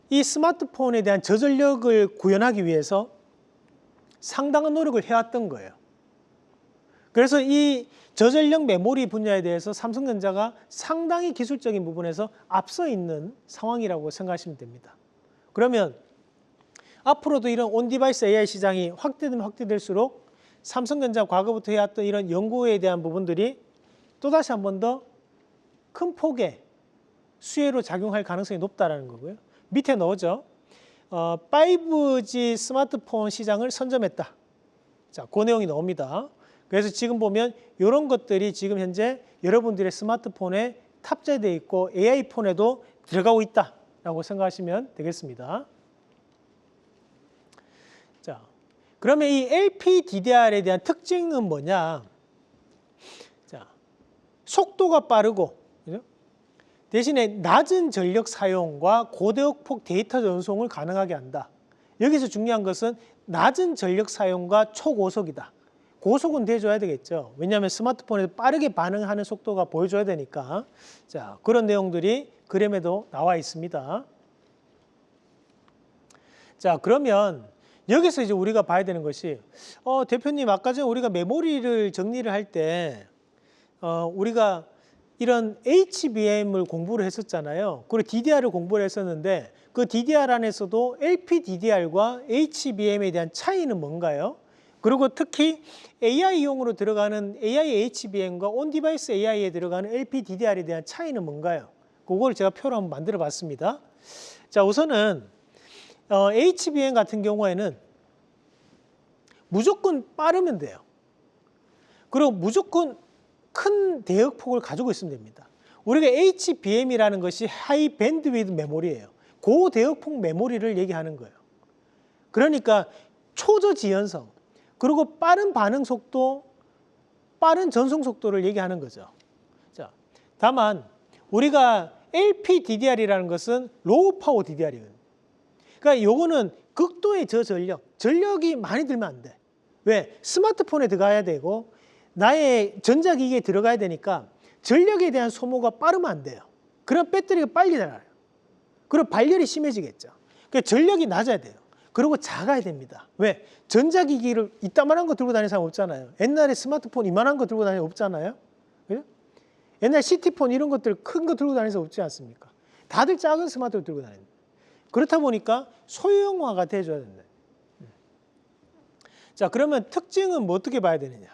이 스마트폰에 대한 저전력을 구현하기 위해서 상당한 노력을 해왔던 거예요. 그래서 이 저전력 메모리 분야에 대해서 삼성전자가 상당히 기술적인 부분에서 앞서 있는 상황이라고 생각하시면 됩니다. 그러면 앞으로도 이런 온디바이스 AI 시장이 확대되면 확대될수록 삼성전자 과거부터 해왔던 이런 연구에 대한 부분들이 또다시 한 번 더 큰 폭의 수혜로 작용할 가능성이 높다는 거고요. 밑에 넣어죠. 5G 스마트폰 시장을 선점했다. 자, 그 내용이 나옵니다. 그래서 지금 보면 이런 것들이 지금 현재 여러분들의 스마트폰에 탑재되어 있고 AI 폰에도 들어가고 있다라고 생각하시면 되겠습니다. 자, 그러면 이 LPDDR에 대한 특징은 뭐냐? 자, 속도가 빠르고, 그죠? 대신에 낮은 전력 사용과 고대역폭 데이터 전송을 가능하게 한다. 여기서 중요한 것은 낮은 전력 사용과 초고속이다. 고속은 돼줘야 되겠죠. 왜냐하면 스마트폰에서 빠르게 반응하는 속도가 보여줘야 되니까. 자, 그런 내용들이 그램에도 나와 있습니다. 자, 그러면 여기서 이제 우리가 봐야 되는 것이, 대표님 아까 전에 우리가 메모리를 정리를 할 때 우리가 이런 HBM을 공부를 했었잖아요. 그리고 DDR을 공부를 했었는데 그 DDR 안에서도 LPDDR과 HBM에 대한 차이는 뭔가요? 그리고 특히 AI용으로 들어가는 AI HBM과 온디바이스 AI에 들어가는 LPDDR에 대한 차이는 뭔가요? 그걸 제가 표로 한번 만들어 봤습니다. 자, 우선은 HBM 같은 경우에는 무조건 빠르면 돼요. 그리고 무조건 큰 대역폭을 가지고 있으면 됩니다. 우리가 HBM이라는 것이 하이 밴드위드 메모리예요. 고대역폭 메모리를 얘기하는 거예요. 그러니까 초저지연성, 그리고 빠른 반응 속도, 빠른 전송 속도를 얘기하는 거죠. 자, 다만 우리가 LPDDR이라는 것은 로우 파워 DDR이거든요. 그러니까 요거는 극도의 저전력, 전력이 많이 들면 안 돼. 왜? 스마트폰에 들어가야 되고 나의 전자기기에 들어가야 되니까 전력에 대한 소모가 빠르면 안 돼요. 그럼 배터리가 빨리 닳아요. 그리고 발열이 심해지겠죠. 그러니까 전력이 낮아야 돼요. 그리고 작아야 됩니다. 왜? 전자기기를 이따만한 거 들고 다니는 사람 없잖아요. 옛날에 스마트폰 이만한 거 들고 다니는 거 없잖아요. 그죠? 옛날 시티폰 이런 것들 큰 거 들고 다니는 사람 없지 않습니까? 다들 작은 스마트폰 들고 다니는. 그렇다 보니까 소형화가 돼줘야 된다. 자, 그러면 특징은 뭐 어떻게 봐야 되느냐?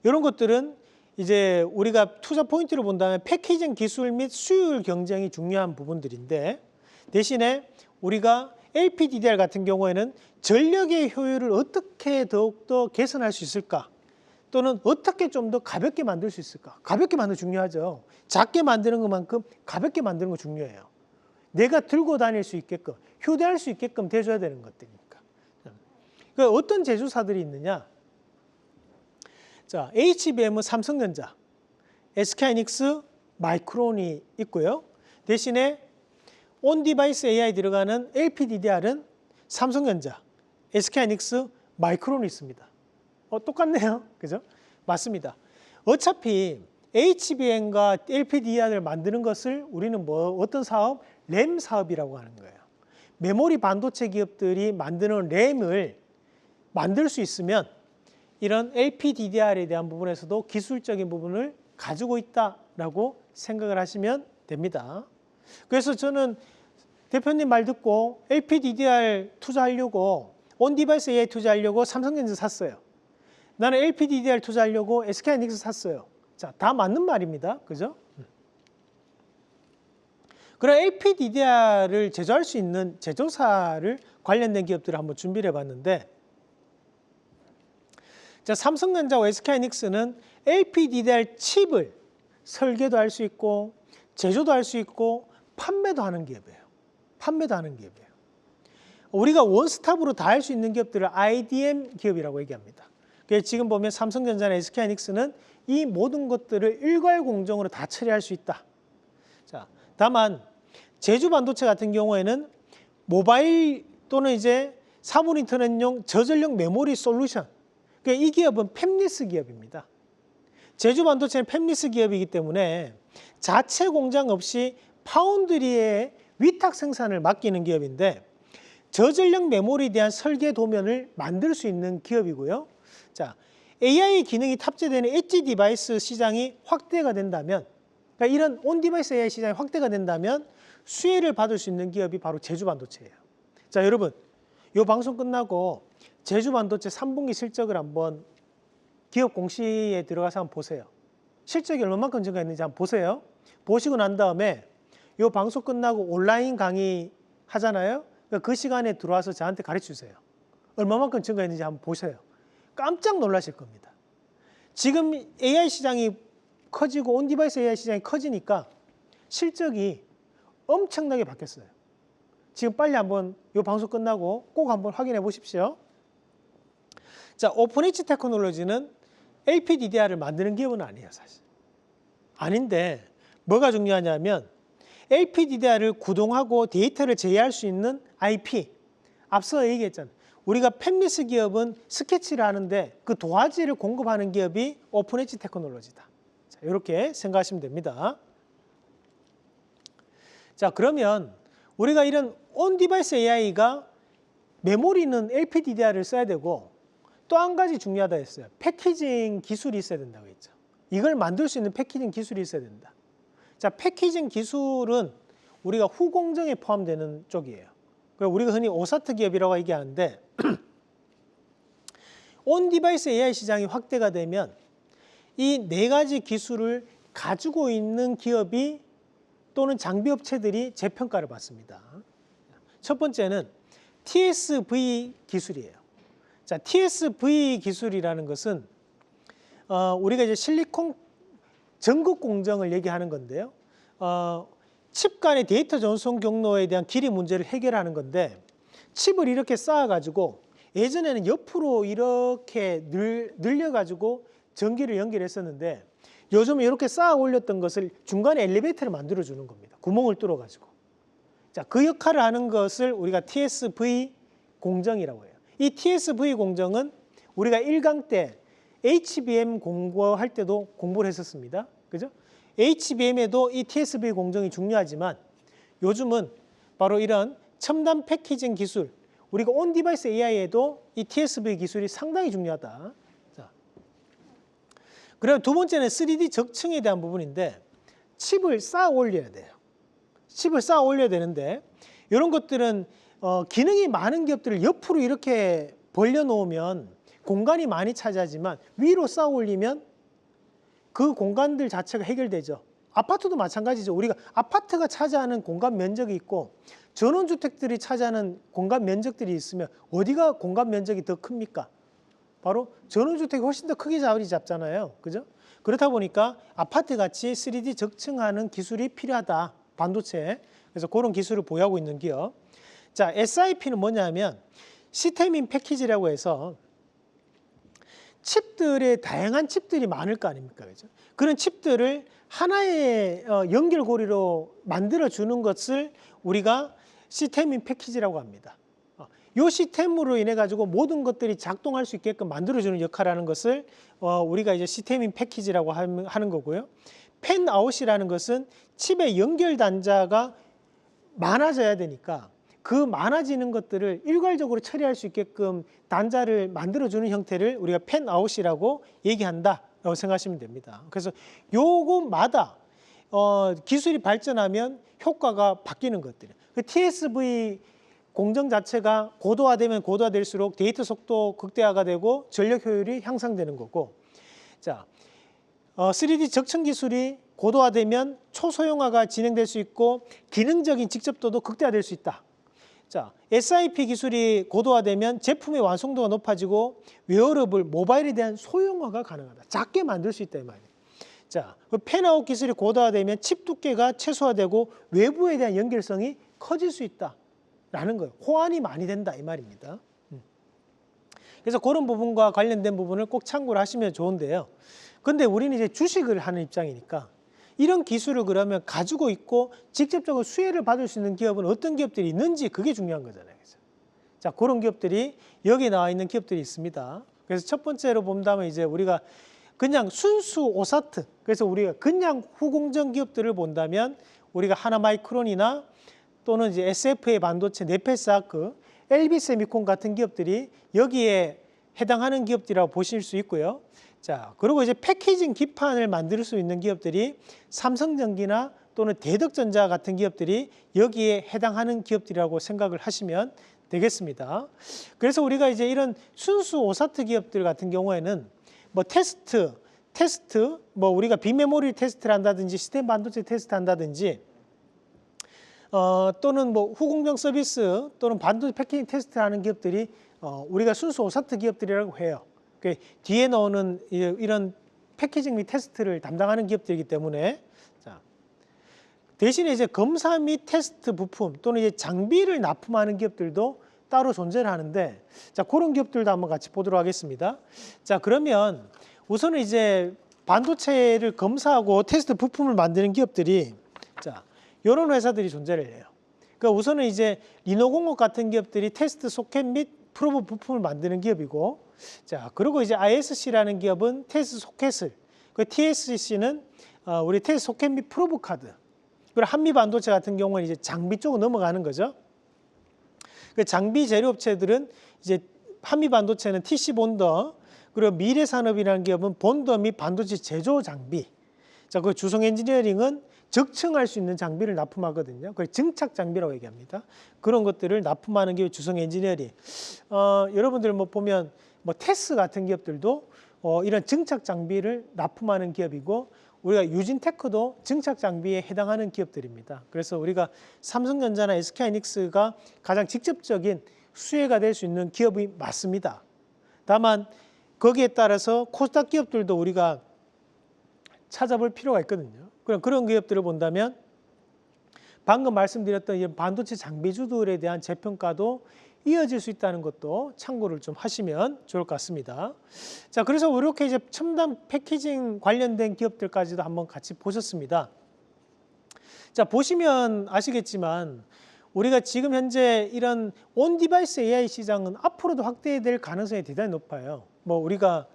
이런 것들은 이제 우리가 투자 포인트를 본다면 패키징 기술 및 수율 경쟁이 중요한 부분들인데, 대신에 우리가 LPDDR 같은 경우에는 전력의 효율을 어떻게 더욱더 개선할 수 있을까? 또는 어떻게 좀 더 가볍게 만들 수 있을까? 가볍게 만드는 거 중요하죠. 작게 만드는 것만큼 가볍게 만드는 거 중요해요. 내가 들고 다닐 수 있게끔, 휴대할 수 있게끔 돼줘야 되는 것들이니까. 그러니까 어떤 제조사들이 있느냐? 자, HBM은 삼성전자, SK하이닉스, 마이크론이 있고요. 대신에 온디바이스 AI 들어가는 LPDDR은 삼성전자, SK하이닉스, 마이크론이 있습니다. 똑같네요. 그죠? 맞습니다. 어차피 HBM과 LPDDR을 만드는 것을 우리는 어떤 사업? 램 사업이라고 하는 거예요. 메모리 반도체 기업들이 만드는 램을 만들 수 있으면 이런 LPDDR에 대한 부분에서도 기술적인 부분을 가지고 있다라고 생각을 하시면 됩니다. 그래서 저는 대표님 말 듣고 LPDDR 투자하려고 온디바이스 AI 투자하려고 삼성전자 샀어요. 나는 LPDDR 투자하려고 SK하이닉스 샀어요. 자, 다 맞는 말입니다. 그죠? 그럼 LPDDR을 제조할 수 있는 제조사를 관련된 기업들을 한번 준비를 해봤는데, 자, 삼성전자와 SK하이닉스는 LPDDR 칩을 설계도 할 수 있고 제조도 할 수 있고 판매도 하는 기업이에요. 판매도 하는 기업이에요. 우리가 원스톱으로 다 할 수 있는 기업들을 IDM 기업이라고 얘기합니다. 그래서 지금 보면 삼성전자나 SK하이닉스는 이 모든 것들을 일괄공정으로 다 처리할 수 있다. 자, 다만 제주 반도체 같은 경우에는 모바일 또는 이제 사물 인터넷용 저전력 메모리 솔루션. 그러니까 이 기업은 팹리스 기업입니다. 제주 반도체는 팹리스 기업이기 때문에 자체 공장 없이 파운드리에 위탁 생산을 맡기는 기업인데, 저전력 메모리에 대한 설계 도면을 만들 수 있는 기업이고요. 자, AI 기능이 탑재되는 엣지 디바이스 시장이 확대가 된다면, 그러니까 이런 온 디바이스 AI 시장이 확대가 된다면 수혜를 받을 수 있는 기업이 바로 제주 반도체예요. 자, 여러분, 이 방송 끝나고 제주 반도체 3분기 실적을 한번 기업 공시에 들어가서 한번 보세요. 실적이 얼마만큼 증가했는지 한번 보세요. 보시고 난 다음에 이 방송 끝나고 온라인 강의 하잖아요. 그 시간에 들어와서 저한테 가르쳐 주세요. 얼마만큼 증가했는지 한번 보세요. 깜짝 놀라실 겁니다. 지금 AI 시장이 커지고 온디바이스 AI 시장이 커지니까 실적이 엄청나게 바뀌었어요. 지금 빨리 한번 이 방송 끝나고 꼭 한번 확인해 보십시오. 자, 오픈엣지 테크놀로지는 LPDDR을 만드는 기업은 아니에요, 사실. 아닌데 뭐가 중요하냐면 LPDDR을 구동하고 데이터를 제어할 수 있는 IP. 앞서 얘기했잖아요. 우리가 팹리스 기업은 스케치를 하는데 그 도화지를 공급하는 기업이 오픈엣지 테크놀로지다. 자, 이렇게 생각하시면 됩니다. 자, 그러면 우리가 이런 온디바이스 AI가 메모리는 LPDDR을 써야 되고 또 한 가지 중요하다 했어요. 패키징 기술이 있어야 된다고 했죠. 이걸 만들 수 있는 패키징 기술이 있어야 된다. 자, 패키징 기술은 우리가 후공정에 포함되는 쪽이에요. 우리가 흔히 오사트 기업이라고 얘기하는데 온디바이스 AI 시장이 확대가 되면 이 네 가지 기술을 가지고 있는 기업이 또는 장비업체들이 재평가를 받습니다. 첫 번째는 TSV 기술이에요. 자, TSV 기술이라는 것은 우리가 이제 실리콘 전극 공정을 얘기하는 건데요. 칩 간의 데이터 전송 경로에 대한 길이 문제를 해결하는 건데 칩을 이렇게 쌓아가지고 예전에는 옆으로 이렇게 늘려가지고 전기를 연결했었는데 요즘은 이렇게 쌓아 올렸던 것을 중간에 엘리베이터를 만들어주는 겁니다. 구멍을 뚫어가지고. 자, 그 역할을 하는 것을 우리가 TSV 공정이라고 해요. 이 TSV 공정은 우리가 1강 때 HBM 공부할 때도 공부를 했었습니다. 그죠? HBM에도 이 TSV 공정이 중요하지만 요즘은 바로 이런 첨단 패키징 기술, 우리가 온 디바이스 AI에도 이 TSV 기술이 상당히 중요하다. 자, 그리고 두 번째는 3D 적층에 대한 부분인데 칩을 쌓아 올려야 돼요. 칩을 쌓아 올려야 되는데 이런 것들은 기능이 많은 기업들을 옆으로 이렇게 벌려놓으면 공간이 많이 차지하지만 위로 쌓아 올리면 그 공간들 자체가 해결되죠. 아파트도 마찬가지죠. 우리가 아파트가 차지하는 공간 면적이 있고 전원주택들이 차지하는 공간 면적들이 있으면 어디가 공간 면적이 더 큽니까? 바로 전원주택이 훨씬 더 크게 자리 잡잖아요. 그죠? 그렇다 보니까 아파트같이 3D 적층하는 기술이 필요하다. 반도체. 그래서 그런 기술을 보유하고 있는 기업. 자, SIP는 뭐냐면 시스템인 패키지라고 해서 칩들의 다양한 칩들이 많을 거 아닙니까? 그죠? 그런 칩들을 하나의 연결고리로 만들어주는 것을 우리가 시스템인 패키지라고 합니다. 이 시스템으로 인해 가지고 모든 것들이 작동할 수 있게끔 만들어주는 역할을 하는 것을 우리가 이제 시스템인 패키지라고 하는 거고요. 팬아웃이라는 것은 칩의 연결 단자가 많아져야 되니까 그 많아지는 것들을 일괄적으로 처리할 수 있게끔 단자를 만들어주는 형태를 우리가 팬아웃이라고 얘기한다라고 생각하시면 됩니다. 그래서 요거마다 기술이 발전하면 효과가 바뀌는 것들이에요. 그 TSV 공정 자체가 고도화되면 고도화될수록 데이터 속도 극대화가 되고 전력 효율이 향상되는 거고, 자, 3D 적층 기술이 고도화되면 초소형화가 진행될 수 있고 기능적인 직접도도 극대화될 수 있다. 자, SIP 기술이 고도화되면 제품의 완성도가 높아지고 웨어러블, 모바일에 대한 소형화가 가능하다. 작게 만들 수 있다 이 말이에요. 자, 팬아웃 기술이 고도화되면 칩 두께가 최소화되고 외부에 대한 연결성이 커질 수 있다라는 거예요. 호환이 많이 된다 이 말입니다. 그래서 그런 부분과 관련된 부분을 꼭 참고를 하시면 좋은데요. 근데 우리는 이제 주식을 하는 입장이니까 이런 기술을 그러면 가지고 있고 직접적으로 수혜를 받을 수 있는 기업은 어떤 기업들이 있는지 그게 중요한 거잖아요. 그래서 자, 그런 기업들이 여기 나와 있는 기업들이 있습니다. 그래서 첫 번째로 본다면 이제 우리가 그냥 순수 오사트, 그래서 우리가 그냥 후공정 기업들을 본다면 우리가 하나마이크론이나 또는 이제 SFA 반도체, 네페스아크, LB세미콘 같은 기업들이 여기에 해당하는 기업들이라고 보실 수 있고요. 자, 그리고 이제 패키징 기판을 만들 수 있는 기업들이 삼성전기나 또는 대덕전자 같은 기업들이 여기에 해당하는 기업들이라고 생각을 하시면 되겠습니다. 그래서 우리가 이제 이런 순수 오사트 기업들 같은 경우에는 뭐 테스트, 뭐 우리가 빅메모리 테스트를 한다든지 시스템 반도체 테스트 한다든지 또는 뭐 후공정 서비스 또는 반도체 패키징 테스트 하는 기업들이 우리가 순수 오사트 기업들이라고 해요. 뒤에 나오는 이런 패키징 및 테스트를 담당하는 기업들이기 때문에, 자, 대신에 이제 검사 및 테스트 부품 또는 이제 장비를 납품하는 기업들도 따로 존재를 하는데, 자, 그런 기업들도 한번 같이 보도록 하겠습니다. 자, 그러면 우선은 이제 반도체를 검사하고 테스트 부품을 만드는 기업들이, 자, 이런 회사들이 존재를 해요. 그러니까 우선은 이제 리노공업 같은 기업들이 테스트 소켓 및 프로브 부품을 만드는 기업이고, 자, 그리고 이제 ISC라는 기업은 테스트 소켓을, 그 TSC는 우리 테스트 소켓 및 프로브 카드, 그리고 한미 반도체 같은 경우는 이제 장비 쪽으로 넘어가는 거죠. 그 장비 제조업체들은 이제 한미 반도체는 TC 본더, 그리고 미래산업이라는 기업은 본더 및 반도체 제조 장비. 자, 그 주성 엔지니어링은 적층할 수 있는 장비를 납품하거든요. 그걸 증착 장비라고 얘기합니다. 그런 것들을 납품하는 게 주성 엔지니어링. 여러분들 뭐 보면 뭐 테스 같은 기업들도 이런 증착 장비를 납품하는 기업이고, 우리가 유진테크도 증착 장비에 해당하는 기업들입니다. 그래서 우리가 삼성전자나 SK하이닉스가 가장 직접적인 수혜가 될 수 있는 기업이 맞습니다. 다만 거기에 따라서 코스닥 기업들도 우리가 찾아볼 필요가 있거든요. 그럼 그런 기업들을 본다면 방금 말씀드렸던 이 반도체 장비주들에 대한 재평가도 이어질 수 있다는 것도 참고를 좀 하시면 좋을 것 같습니다. 자, 그래서 이렇게 이제 첨단 패키징 관련된 기업들까지도 한번 같이 보셨습니다. 자, 보시면 아시겠지만 우리가 지금 현재 이런 온 디바이스 AI 시장은 앞으로도 확대될 가능성이 대단히 높아요. 뭐 우리가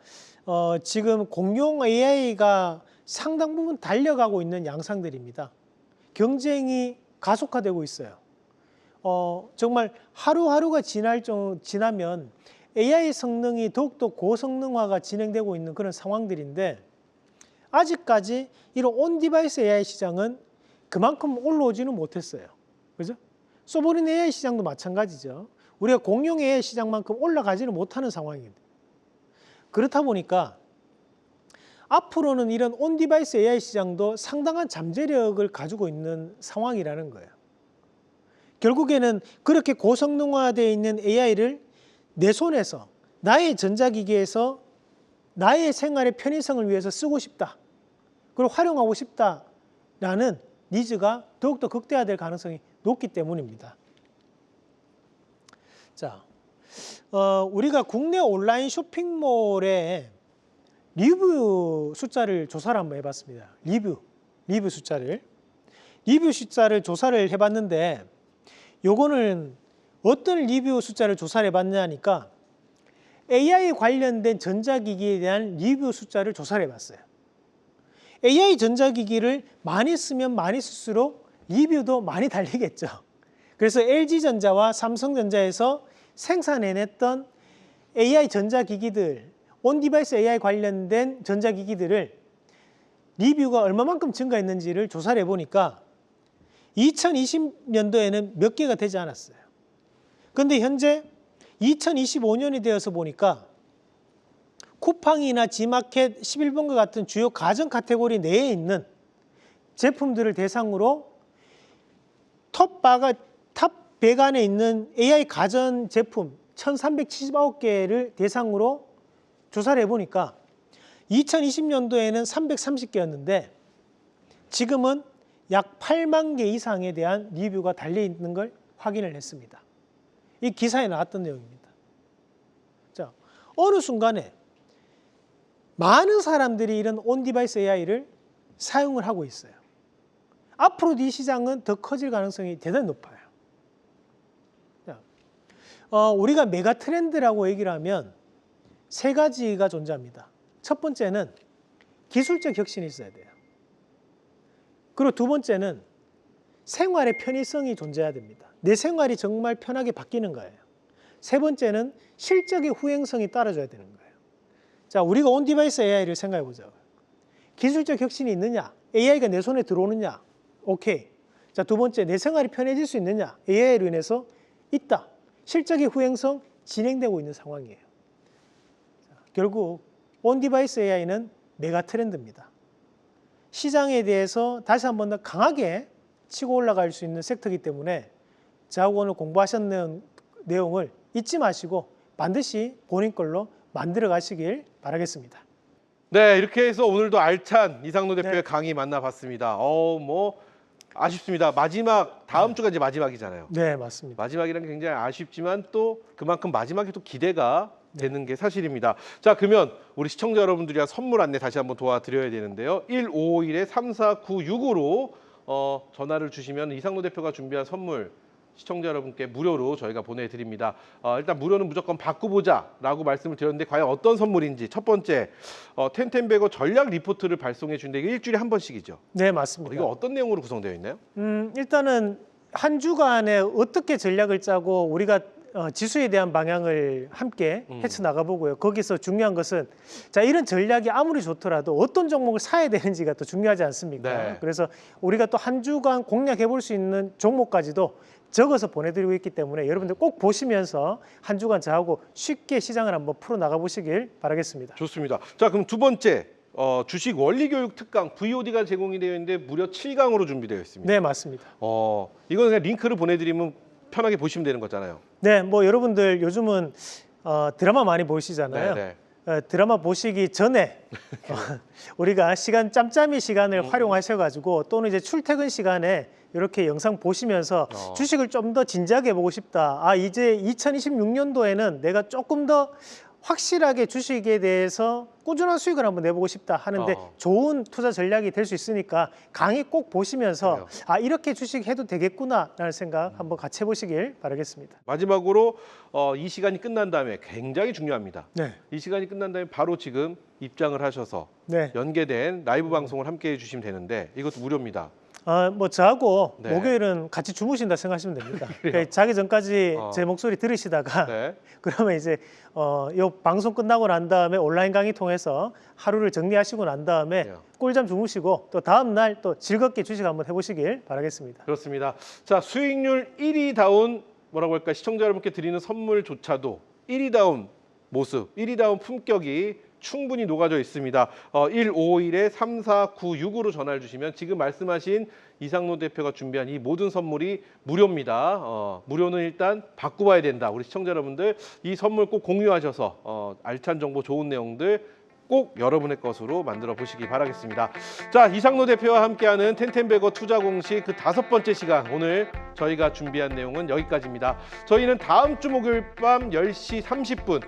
지금 공용 AI가 상당 부분 달려가고 있는 양상들입니다. 경쟁이 가속화되고 있어요. 정말 하루하루가 지나면 AI 성능이 더욱더 고성능화가 진행되고 있는 그런 상황들인데 아직까지 이런 온 디바이스 AI 시장은 그만큼 올라오지는 못했어요. 그죠? 소버린 AI 시장도 마찬가지죠. 우리가 공용 AI 시장만큼 올라가지는 못하는 상황입니다. 그렇다 보니까 앞으로는 이런 온 디바이스 AI 시장도 상당한 잠재력을 가지고 있는 상황이라는 거예요. 결국에는 그렇게 고성능화되어 있는 AI를 내 손에서 나의 전자기기에서 나의 생활의 편의성을 위해서 쓰고 싶다. 그리고 활용하고 싶다라는 니즈가 더욱더 극대화될 가능성이 높기 때문입니다. 자, 우리가 국내 온라인 쇼핑몰의 리뷰 숫자를 조사를 한번 해봤습니다. 리뷰 숫자를 조사를 해봤는데 요거는 어떤 리뷰 숫자를 조사를 해봤냐니까 AI 관련된 전자기기에 대한 리뷰 숫자를 조사를 해봤어요. AI 전자기기를 많이 쓰면 많이 쓸수록 리뷰도 많이 달리겠죠. 그래서 LG전자와 삼성전자에서 생산해냈던 AI 전자기기들, 온디바이스 AI 관련된 전자기기들을 리뷰가 얼마만큼 증가했는지를 조사를 해보니까 2020년도에는 몇 개가 되지 않았어요. 그런데 현재 2025년이 되어서 보니까 쿠팡이나 지마켓, 11번과 같은 주요 가전 카테고리 내에 있는 제품들을 대상으로 탑 100안에 있는 AI 가전 제품 1379개를 대상으로 조사를 해보니까 2020년도에는 330개였는데 지금은 약 8만 개 이상에 대한 리뷰가 달려있는 걸 확인을 했습니다. 이 기사에 나왔던 내용입니다. 자, 어느 순간에 많은 사람들이 이런 온디바이스 AI를 사용을 하고 있어요. 앞으로도 이 시장은 더 커질 가능성이 대단히 높아요. 자, 우리가 메가 트렌드라고 얘기를 하면 세 가지가 존재합니다. 첫 번째는 기술적 혁신이 있어야 돼요. 그리고 두 번째는 생활의 편의성이 존재해야 됩니다. 내 생활이 정말 편하게 바뀌는 거예요. 세 번째는 실적의 후행성이 따라줘야 되는 거예요. 자, 우리가 온 디바이스 AI를 생각해 보자고요. 기술적 혁신이 있느냐? AI가 내 손에 들어오느냐? 오케이. 자, 두 번째, 내 생활이 편해질 수 있느냐? AI로 인해서 있다. 실적의 후행성 진행되고 있는 상황이에요. 자, 결국 온 디바이스 AI는 메가 트렌드입니다. 시장에 대해서 다시 한 번 더 강하게 치고 올라갈 수 있는 섹터이기 때문에 저하고 오늘 공부하셨는 내용을 잊지 마시고 반드시 본인 걸로 만들어 가시길 바라겠습니다. 네, 이렇게 해서 오늘도 알찬 이상로 대표의 네. 강의 만나봤습니다. 뭐 아쉽습니다. 다음 주가 이제 마지막이잖아요. 네, 맞습니다. 마지막이라는 게 굉장히 아쉽지만 또 그만큼 마지막에 또 기대가 되는 게 사실입니다. 자, 그러면 우리 시청자 여러분들이랑 선물 안내 다시 한번 도와드려야 되는데요. 1551-3496으로 전화를 주시면 이상로 대표가 준비한 선물 시청자 여러분께 무료로 저희가 보내드립니다. 일단 무료는 무조건 받고 보자라고 말씀을 드렸는데 과연 어떤 선물인지 첫 번째 텐텐베거 전략 리포트를 발송해 주는데 이게 일주일에 한 번씩이죠. 네, 맞습니다. 이거 어떤 내용으로 구성되어 있나요? 일단은 한 주간에 어떻게 전략을 짜고 우리가 지수에 대한 방향을 함께 헤쳐나가 보고요. 거기서 중요한 것은 자, 이런 전략이 아무리 좋더라도 어떤 종목을 사야 되는지가 또 중요하지 않습니까? 네. 그래서 우리가 또 한 주간 공략해 볼 수 있는 종목까지도 적어서 보내드리고 있기 때문에 여러분들 꼭 보시면서 한 주간 저하고 쉽게 시장을 한번 풀어나가 보시길 바라겠습니다. 좋습니다. 자, 그럼 두 번째 주식 원리교육 특강 VOD가 제공이 되어 있는데 무려 7강으로 준비되어 있습니다. 네, 맞습니다. 이거는 그냥 링크를 보내드리면 편하게 보시면 되는 거잖아요. 네, 뭐 여러분들 요즘은 드라마 많이 보시잖아요. 네. 드라마 보시기 전에 우리가 짬짬이 시간을 활용하셔가지고 또는 이제 출퇴근 시간에 이렇게 영상 보시면서 어. 주식을 좀 더 진지하게 해보고 싶다. 아, 이제 2026년도에는 내가 조금 더 확실하게 주식에 대해서 꾸준한 수익을 한번 내보고 싶다 하는데 좋은 투자 전략이 될 수 있으니까 강의 꼭 보시면서 그래요. 아, 이렇게 주식 해도 되겠구나라는 생각 한번 같이 해보시길 바라겠습니다. 마지막으로 이 시간이 끝난 다음에 굉장히 중요합니다. 네, 이 시간이 끝난 다음에 바로 지금 입장을 하셔서 네. 연계된 라이브 방송을 함께 해주시면 되는데 이것도 무료입니다. 뭐 저하고 네. 목요일은 같이 주무신다 생각하시면 됩니다. 그래요? 그러니까 자기 전까지 어. 제 목소리 들으시다가 네. 그러면 이제 요 방송 끝나고 난 다음에 온라인 강의 통해서 하루를 정리하시고 난 다음에 그래요. 꿀잠 주무시고 또 다음 날 또 즐겁게 주식 한번 해보시길 바라겠습니다. 그렇습니다. 자, 수익률 1위다운 뭐라고 할까 시청자 여러분께 드리는 선물조차도 1위다운 모습, 1위다운 품격이 충분히 녹아져 있습니다. 1551에 3496으로 전화를 주시면 지금 말씀하신 이상로 대표가 준비한 이 모든 선물이 무료입니다. 무료는 일단 받고 봐야 된다. 우리 시청자 여러분들 이 선물 꼭 공유하셔서 알찬 정보 좋은 내용들 꼭 여러분의 것으로 만들어 보시기 바라겠습니다. 자, 이상로 대표와 함께하는 텐텐베거 투자 공식 그 5번째 시간 오늘 저희가 준비한 내용은 여기까지입니다. 저희는 다음 주 목요일 밤 10시 30분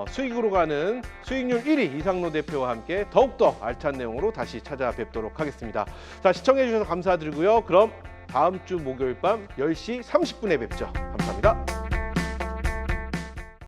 수익으로 가는 수익률 1위 이상로 대표와 함께 더욱더 알찬 내용으로 다시 찾아뵙도록 하겠습니다. 자, 시청해 주셔서 감사드리고요. 그럼 다음 주 목요일 밤 10시 30분에 뵙죠. 감사합니다.